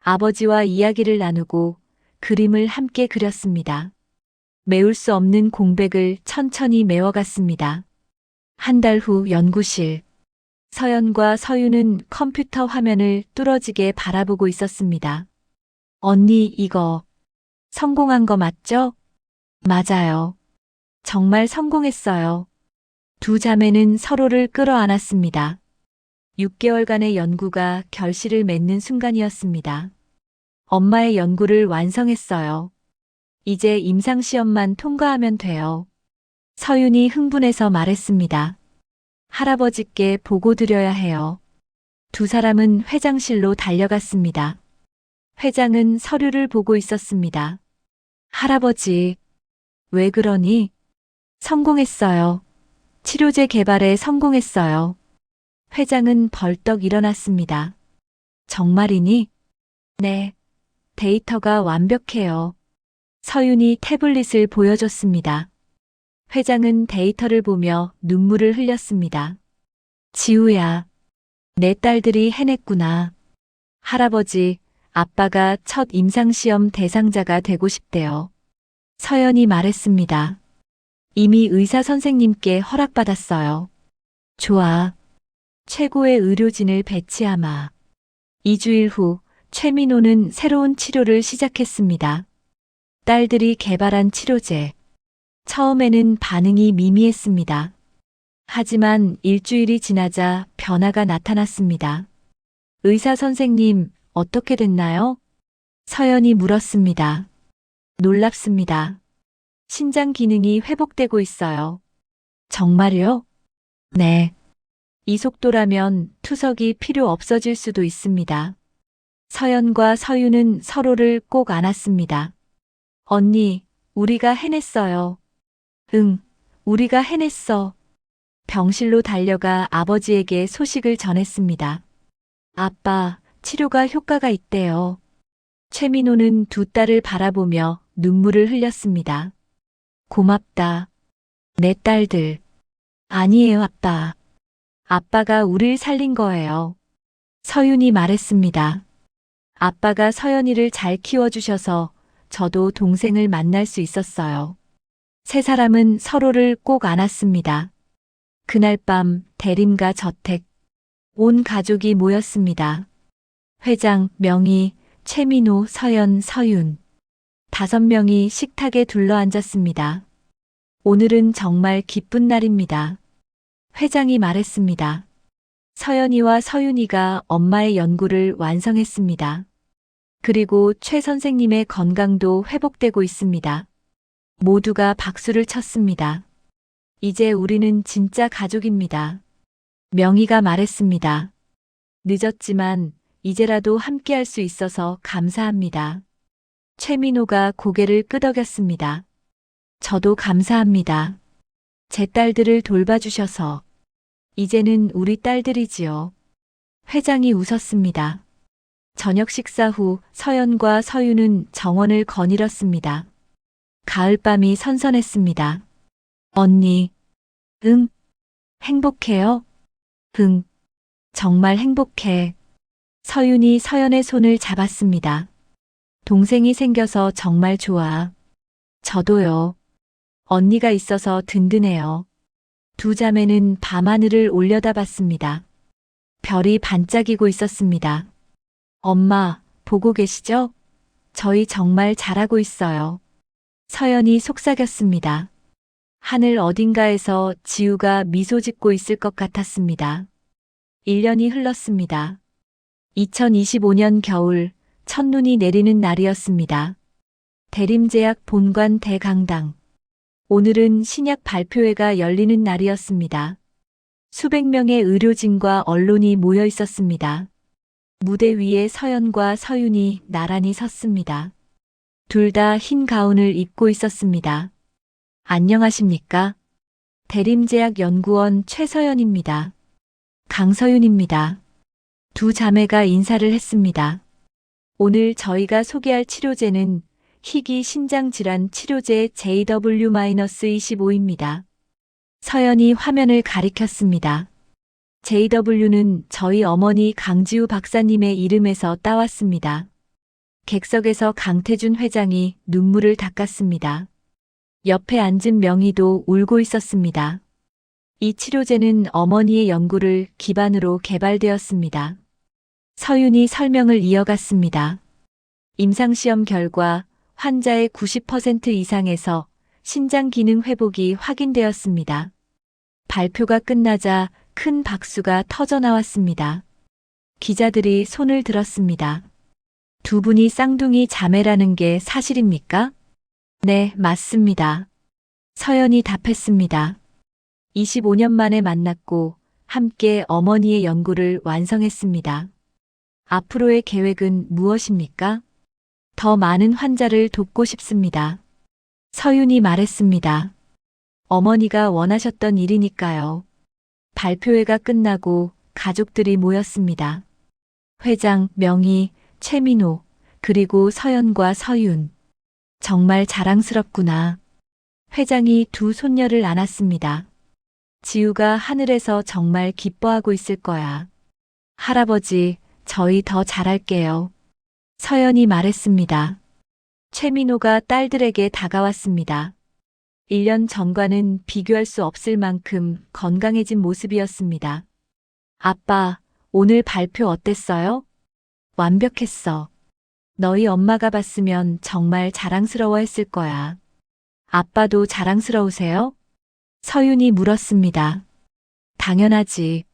아버지와 이야기를 나누고 그림을 함께 그렸습니다. 메울 수 없는 공백을 천천히 메워갔습니다. 한 달 후 연구실. 서연과 서윤은 컴퓨터 화면을 뚫어지게 바라보고 있었습니다. 언니, 이거 성공한 거 맞죠? 맞아요. 정말 성공했어요. 두 자매는 서로를 끌어안았습니다. 6개월간의 연구가 결실을 맺는 순간이었습니다. 엄마의 연구를 완성했어요. 이제 임상시험만 통과하면 돼요. 서윤이 흥분해서 말했습니다. 할아버지께 보고 드려야 해요. 두 사람은 회장실로 달려갔습니다. 회장은 서류를 보고 있었습니다. 할아버지, 왜 그러니? 성공했어요. 치료제 개발에 성공했어요. 회장은 벌떡 일어났습니다. 정말이니? 네. 데이터가 완벽해요. 서윤이 태블릿을 보여줬습니다. 회장은 데이터를 보며 눈물을 흘렸습니다. 지우야, 내 딸들이 해냈구나. 할아버지, 아빠가 첫 임상시험 대상자가 되고 싶대요. 서연이 말했습니다. 이미 의사 선생님께 허락받았어요. 좋아. 최고의 의료진을 배치하마. 2주일 후 최민호는 새로운 치료를 시작했습니다. 딸들이 개발한 치료제. 처음에는 반응이 미미했습니다. 하지만 일주일이 지나자 변화가 나타났습니다. 의사 선생님, 어떻게 됐나요? 서연이 물었습니다. 놀랍습니다. 신장 기능이 회복되고 있어요. 정말요? 네. 이 속도라면 투석이 필요 없어질 수도 있습니다. 서연과 서유는 서로를 꼭 안았습니다. 언니, 우리가 해냈어요. 응, 우리가 해냈어. 병실로 달려가 아버지에게 소식을 전했습니다. 아빠, 치료가 효과가 있대요. 최민호는 두 딸을 바라보며 눈물을 흘렸습니다. 고맙다. 내 딸들. 아니에요, 아빠. 아빠가 우릴 살린 거예요. 서윤이 말했습니다. 아빠가 서연이를 잘 키워주셔서 저도 동생을 만날 수 있었어요. 세 사람은 서로를 꼭 안았습니다. 그날 밤 대림가 저택. 온 가족이 모였습니다. 회장, 명희, 최민호, 서연, 서윤. 5명이 식탁에 둘러앉았습니다. 오늘은 정말 기쁜 날입니다. 회장이 말했습니다. 서연이와 서윤이가 엄마의 연구를 완성했습니다. 그리고 최 선생님의 건강도 회복되고 있습니다. 모두가 박수를 쳤습니다. 이제 우리는 진짜 가족입니다. 명희가 말했습니다. 늦었지만 이제라도 함께할 수 있어서 감사합니다. 최민호가 고개를 끄덕였습니다. 저도 감사합니다. 제 딸들을 돌봐주셔서. 이제는 우리 딸들이지요. 회장이 웃었습니다. 저녁 식사 후 서연과 서윤은 정원을 거닐었습니다. 가을밤이 선선했습니다. 언니, 응? 행복해요? 응, 정말 행복해. 서윤이 서연의 손을 잡았습니다. 동생이 생겨서 정말 좋아. 저도요. 언니가 있어서 든든해요. 두 자매는 밤하늘을 올려다봤습니다. 별이 반짝이고 있었습니다. 엄마, 보고 계시죠? 저희 정말 잘하고 있어요. 서연이 속삭였습니다. 하늘 어딘가에서 지우가 미소 짓고 있을 것 같았습니다. 1년이 흘렀습니다. 2025년 겨울, 첫눈이 내리는 날이었습니다. 대림제약 본관 대강당. 오늘은 신약 발표회가 열리는 날이었습니다. 수백 명의 의료진과 언론이 모여 있었습니다. 무대 위에 서연과 서윤이 나란히 섰습니다. 둘 다 흰 가운을 입고 있었습니다. 안녕하십니까? 대림제약 연구원 최서연입니다. 강서윤입니다. 두 자매가 인사를 했습니다. 오늘 저희가 소개할 치료제는 희귀 신장질환 치료제 JW-25입니다. 서연이 화면을 가리켰습니다. JW는 저희 어머니 강지우 박사님의 이름에서 따왔습니다. 객석에서 강태준 회장이 눈물을 닦았습니다. 옆에 앉은 명희도 울고 있었습니다. 이 치료제는 어머니의 연구를 기반으로 개발되었습니다. 서윤이 설명을 이어갔습니다. 임상시험 결과 환자의 90% 이상에서 신장 기능 회복이 확인되었습니다. 발표가 끝나자 큰 박수가 터져 나왔습니다. 기자들이 손을 들었습니다. 두 분이 쌍둥이 자매라는 게 사실입니까? 네, 맞습니다. 서연이 답했습니다. 25년 만에 만났고 함께 어머니의 연구를 완성했습니다. 앞으로의 계획은 무엇입니까? 더 많은 환자를 돕고 싶습니다. 서윤이 말했습니다. 어머니가 원하셨던 일이니까요. 발표회가 끝나고 가족들이 모였습니다. 회장, 명희, 최민호, 그리고 서연과 서윤. 정말 자랑스럽구나. 회장이 두 손녀를 안았습니다. 지우가 하늘에서 정말 기뻐하고 있을 거야. 할아버지, 저희 더 잘할게요. 서연이 말했습니다. 최민호가 딸들에게 다가왔습니다. 1년 전과는 비교할 수 없을 만큼 건강해진 모습이었습니다. 아빠, 오늘 발표 어땠어요? 완벽했어. 너희 엄마가 봤으면 정말 자랑스러워 했을 거야. 아빠도 자랑스러우세요? 서윤이 물었습니다. 당연하지.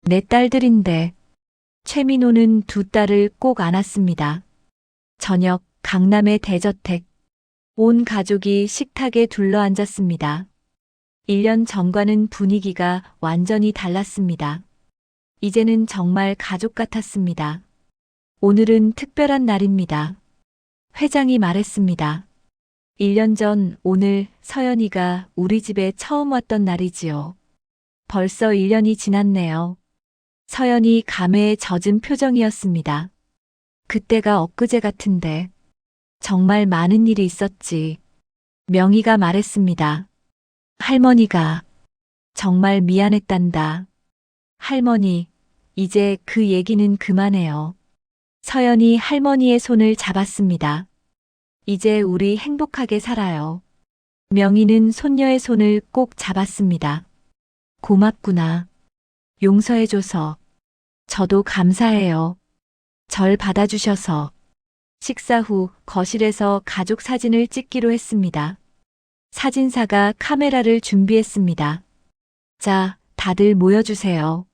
내 딸들인데. 최민호는 두 딸을 꼭 안았습니다. 저녁, 강남의 대저택. 온 가족이 식탁에 둘러앉았습니다. 1년 전과는 분위기가 완전히 달랐습니다. 이제는 정말 가족 같았습니다. 오늘은 특별한 날입니다. 회장이 말했습니다. 1년 전 오늘 서연이가 우리 집에 처음 왔던 날이지요. 벌써 1년이 지났네요. 서연이 감회에 젖은 표정이었습니다. 그때가 엊그제 같은데 정말 많은 일이 있었지. 명희가 말했습니다. 할머니가 정말 미안했단다. 할머니, 이제 그 얘기는 그만해요. 서연이 할머니의 손을 잡았습니다. 이제 우리 행복하게 살아요. 명희는 손녀의 손을 꼭 잡았습니다. 고맙구나. 용서해줘서. 저도 감사해요. 절 받아주셔서. 식사 후 거실에서 가족 사진을 찍기로 했습니다. 사진사가 카메라를 준비했습니다. 자, 다들 모여주세요.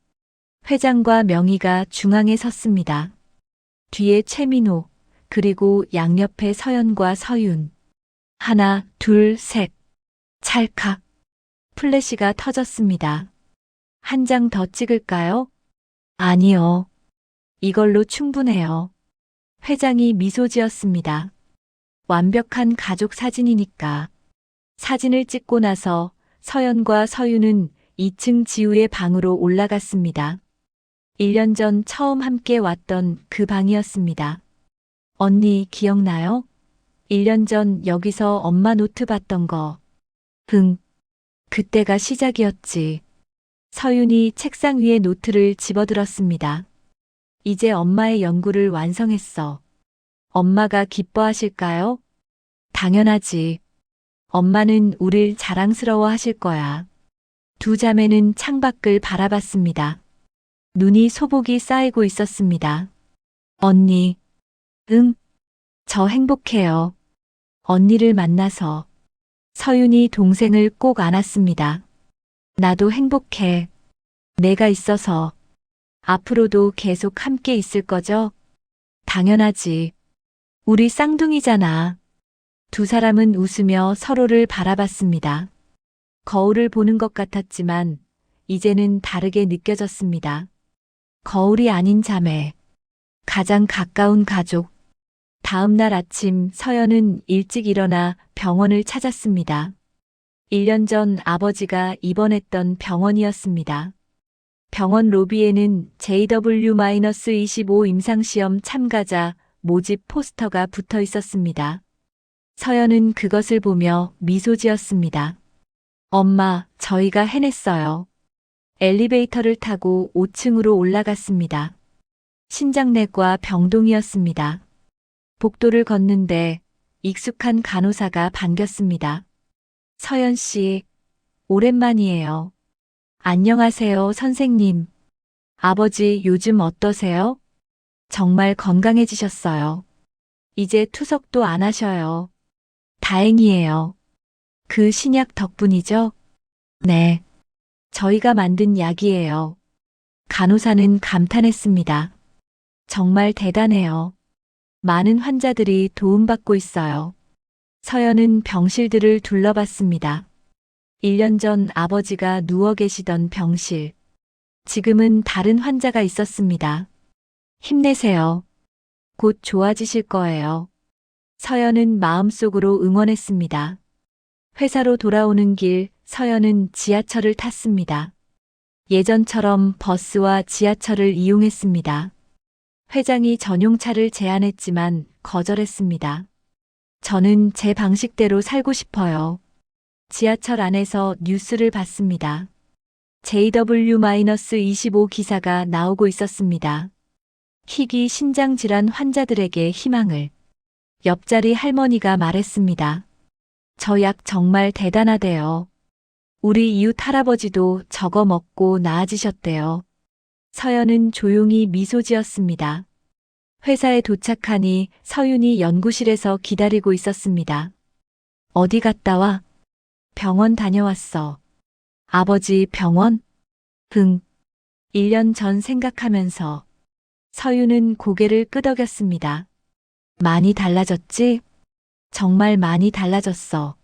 회장과 명희가 중앙에 섰습니다. 뒤에 최민호, 그리고 양옆에 서연과 서윤. 하나, 둘, 셋. 찰칵. 플래시가 터졌습니다. 한 장 더 찍을까요? 아니요. 이걸로 충분해요. 회장이 미소 지었습니다. 완벽한 가족 사진이니까. 사진을 찍고 나서 서연과 서윤은 2층 지우의 방으로 올라갔습니다. 1년 전 처음 함께 왔던 그 방이었습니다. 언니 기억나요? 1년 전 여기서 엄마 노트 봤던 거. 그때가 시작이었지. 서윤이 책상 위에 노트를 집어들었습니다. 이제 엄마의 연구를 완성했어. 엄마가 기뻐하실까요? 당연하지. 엄마는 우릴 자랑스러워 하실 거야. 두 자매는 창밖을 바라봤습니다. 눈이 소복이 쌓이고 있었습니다. 언니. 응. 저 행복해요. 언니를 만나서. 서윤이 동생을 꼭 안았습니다. 나도 행복해. 내가 있어서. 앞으로도 계속 함께 있을 거죠? 당연하지. 우리 쌍둥이잖아. 두 사람은 웃으며 서로를 바라봤습니다. 거울을 보는 것 같았지만 이제는 다르게 느껴졌습니다. 거울이 아닌 자매. 가장 가까운 가족. 다음 날 아침 서연은 일찍 일어나 병원을 찾았습니다. 1년 전 아버지가 입원했던 병원이었습니다. 병원 로비에는 JW-25 임상시험 참가자 모집 포스터가 붙어 있었습니다. 서연은 그것을 보며 미소 지었습니다. 엄마, 저희가 해냈어요. 엘리베이터를 타고 5층으로 올라갔습니다. 신장내과 병동이었습니다. 복도를 걷는데 익숙한 간호사가 반겼습니다. 서연 씨, 오랜만이에요. 안녕하세요, 선생님. 아버지 요즘 어떠세요? 정말 건강해지셨어요. 이제 투석도 안 하셔요. 다행이에요. 그 신약 덕분이죠? 네. 저희가 만든 약이에요. 간호사는 감탄했습니다. 정말 대단해요. 많은 환자들이 도움받고 있어요. 서연은 병실들을 둘러봤습니다. 1년 전 아버지가 누워 계시던 병실. 지금은 다른 환자가 있었습니다. 힘내세요. 곧 좋아지실 거예요. 서연은 마음속으로 응원했습니다. 회사로 돌아오는 길, 서연은 지하철을 탔습니다. 예전처럼 버스와 지하철을 이용했습니다. 회장이 전용차를 제안했지만 거절했습니다. 저는 제 방식대로 살고 싶어요. 지하철 안에서 뉴스를 봤습니다. JW-25 기사가 나오고 있었습니다. 희귀 신장질환 환자들에게 희망을. 옆자리 할머니가 말했습니다. 저 약 정말 대단하대요. 우리 이웃 할아버지도 저거 먹고 나아지셨대요. 서연은 조용히 미소 지었습니다. 회사에 도착하니 서윤이 연구실에서 기다리고 있었습니다. 어디 갔다 와? 병원 다녀왔어. 아버지 병원? 1년 전 생각하면서 서윤은 고개를 끄덕였습니다. 많이 달라졌지? 정말 많이 달라졌어.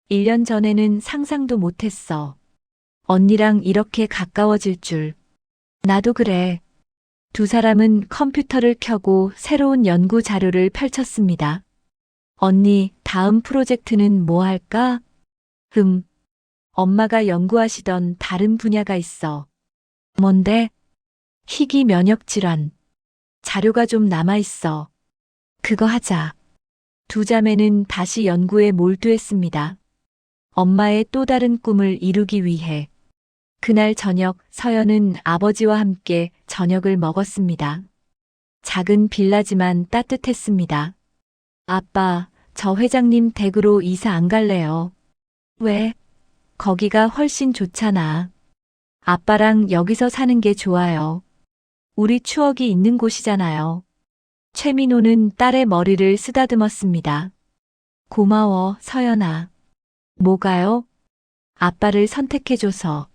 1년 전에는 상상도 못했어. 언니랑 이렇게 가까워질 줄. 나도 그래. 두 사람은 컴퓨터를 켜고 새로운 연구 자료를 펼쳤습니다. 언니, 다음 프로젝트는 뭐 할까? 엄마가 연구하시던 다른 분야가 있어. 뭔데? 희귀 면역 질환. 자료가 좀 남아있어. 그거 하자. 두 자매는 다시 연구에 몰두했습니다. 엄마의 또 다른 꿈을 이루기 위해. 그날 저녁 서연은 아버지와 함께 저녁을 먹었습니다. 작은 빌라지만 따뜻했습니다. 아빠, 저 회장님 댁으로 이사 안 갈래요. 왜? 거기가 훨씬 좋잖아. 아빠랑 여기서 사는 게 좋아요. 우리 추억이 있는 곳이잖아요. 최민호는 딸의 머리를 쓰다듬었습니다. 고마워, 서연아. 뭐가요? 아빠를 선택해줘서.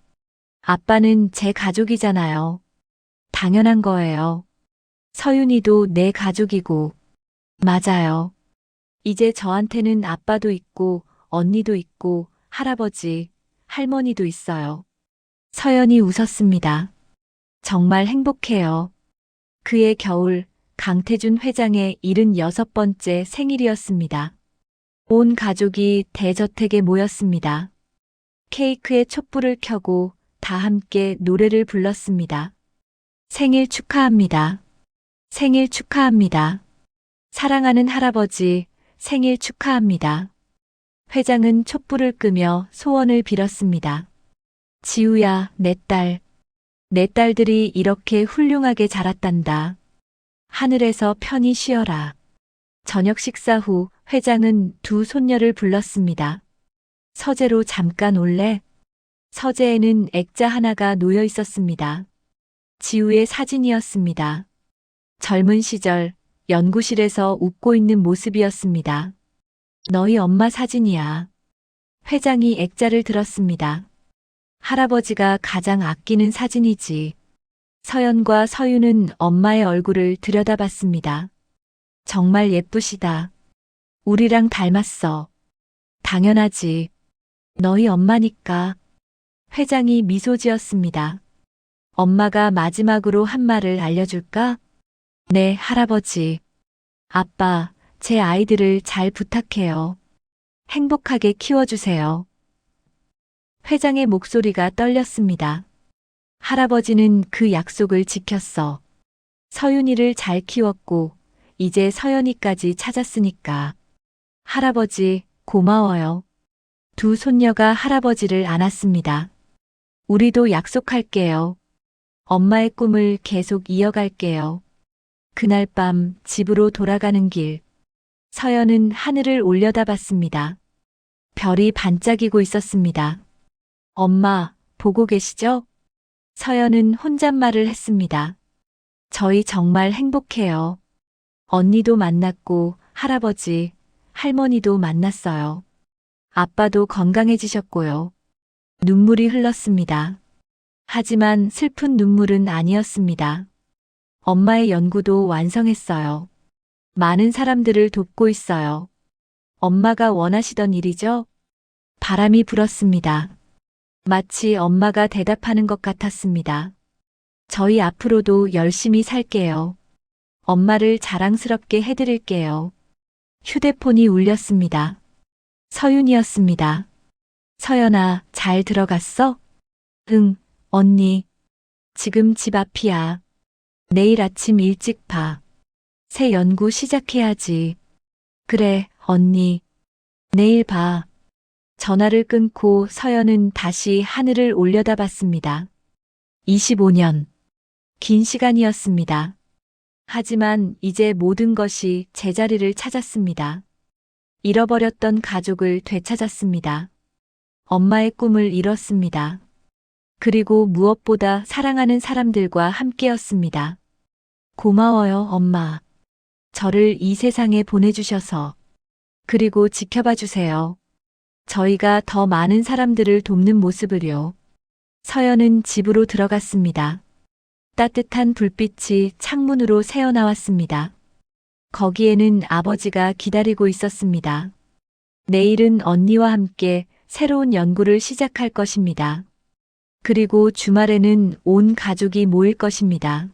아빠는 제 가족이잖아요. 당연한 거예요. 서윤이도 내 가족이고. 맞아요. 이제 저한테는 아빠도 있고, 언니도 있고, 할아버지, 할머니도 있어요. 서연이 웃었습니다. 정말 행복해요. 그해 겨울, 강태준 회장의 76번째 생일이었습니다. 온 가족이 대저택에 모였습니다. 케이크에 촛불을 켜고 다 함께 노래를 불렀습니다. 생일 축하합니다. 생일 축하합니다. 사랑하는 할아버지, 생일 축하합니다. 회장은 촛불을 끄며 소원을 빌었습니다. 지우야, 내 딸. 내 딸들이 이렇게 훌륭하게 자랐단다. 하늘에서 편히 쉬어라. 저녁 식사 후 회장은 두 손녀를 불렀습니다. 서재로 잠깐 올래? 서재에는 액자 하나가 놓여 있었습니다. 지우의 사진이었습니다. 젊은 시절 연구실에서 웃고 있는 모습이었습니다. 너희 엄마 사진이야. 회장이 액자를 들었습니다. 할아버지가 가장 아끼는 사진이지. 서연과 서윤은 엄마의 얼굴을 들여다봤습니다. 정말 예쁘시다. 우리랑 닮았어. 당연하지. 너희 엄마니까. 회장이 미소 지었습니다. 엄마가 마지막으로 한 말을 알려줄까? 네, 할아버지. 아빠, 제 아이들을 잘 부탁해요. 행복하게 키워주세요. 회장의 목소리가 떨렸습니다. 할아버지는 그 약속을 지켰어. 서윤이를 잘 키웠고, 이제 서연이까지 찾았으니까. 할아버지, 고마워요. 두 손녀가 할아버지를 안았습니다. 우리도 약속할게요. 엄마의 꿈을 계속 이어갈게요. 그날 밤 집으로 돌아가는 길. 서연은 하늘을 올려다봤습니다. 별이 반짝이고 있었습니다. 엄마, 보고 계시죠? 서연은 혼잣말을 했습니다. 저희 정말 행복해요. 언니도 만났고 할아버지, 할머니도 만났어요. 아빠도 건강해지셨고요. 눈물이 흘렀습니다. 하지만 슬픈 눈물은 아니었습니다. 엄마의 연구도 완성했어요. 많은 사람들을 돕고 있어요. 엄마가 원하시던 일이죠? 바람이 불었습니다. 마치 엄마가 대답하는 것 같았습니다. 저희 앞으로도 열심히 살게요. 엄마를 자랑스럽게 해드릴게요. 휴대폰이 울렸습니다. 서윤이었습니다. 서연아, 잘 들어갔어? 응, 언니. 지금 집 앞이야. 내일 아침 일찍 봐. 새 연구 시작해야지. 그래, 언니. 내일 봐. 전화를 끊고 서연은 다시 하늘을 올려다봤습니다. 25년. 긴 시간이었습니다. 하지만 이제 모든 것이 제자리를 찾았습니다. 잃어버렸던 가족을 되찾았습니다. 엄마의 꿈을 이뤘습니다. 그리고 무엇보다 사랑하는 사람들과 함께였습니다. 고마워요, 엄마. 저를 이 세상에 보내주셔서. 그리고 지켜봐 주세요. 저희가 더 많은 사람들을 돕는 모습을요. 서연은 집으로 들어갔습니다. 따뜻한 불빛이 창문으로 새어나왔습니다. 거기에는 아버지가 기다리고 있었습니다. 내일은 언니와 함께 새로운 연구를 시작할 것입니다. 그리고 주말에는 온 가족이 모일 것입니다.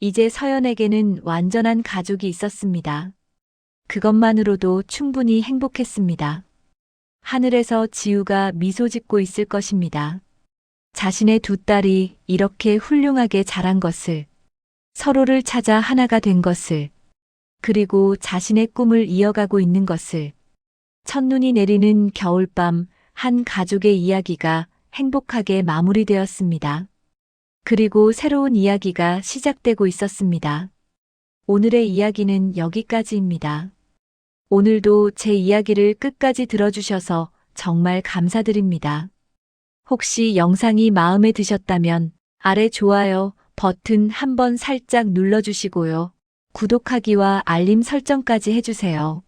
이제 서연에게는 완전한 가족이 있었습니다. 그것만으로도 충분히 행복했습니다. 하늘에서 지우가 미소 짓고 있을 것입니다. 자신의 두 딸이 이렇게 훌륭하게 자란 것을, 서로를 찾아 하나가 된 것을, 그리고 자신의 꿈을 이어가고 있는 것을. 첫눈이 내리는 겨울밤, 한 가족의 이야기가 행복하게 마무리되었습니다. 그리고 새로운 이야기가 시작되고 있었습니다. 오늘의 이야기는 여기까지입니다. 오늘도 제 이야기를 끝까지 들어주셔서 정말 감사드립니다. 혹시 영상이 마음에 드셨다면 아래 좋아요 버튼 한번 살짝 눌러주시고요. 구독하기와 알림 설정까지 해주세요.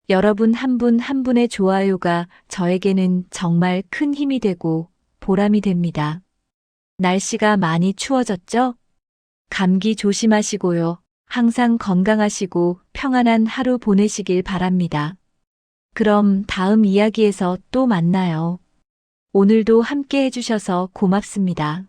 여러분 한 분 한 분의 좋아요가 저에게는 정말 큰 힘이 되고 보람이 됩니다. 날씨가 많이 추워졌죠? 감기 조심하시고요. 항상 건강하시고 평안한 하루 보내시길 바랍니다. 그럼 다음 이야기에서 또 만나요. 오늘도 함께 해주셔서 고맙습니다.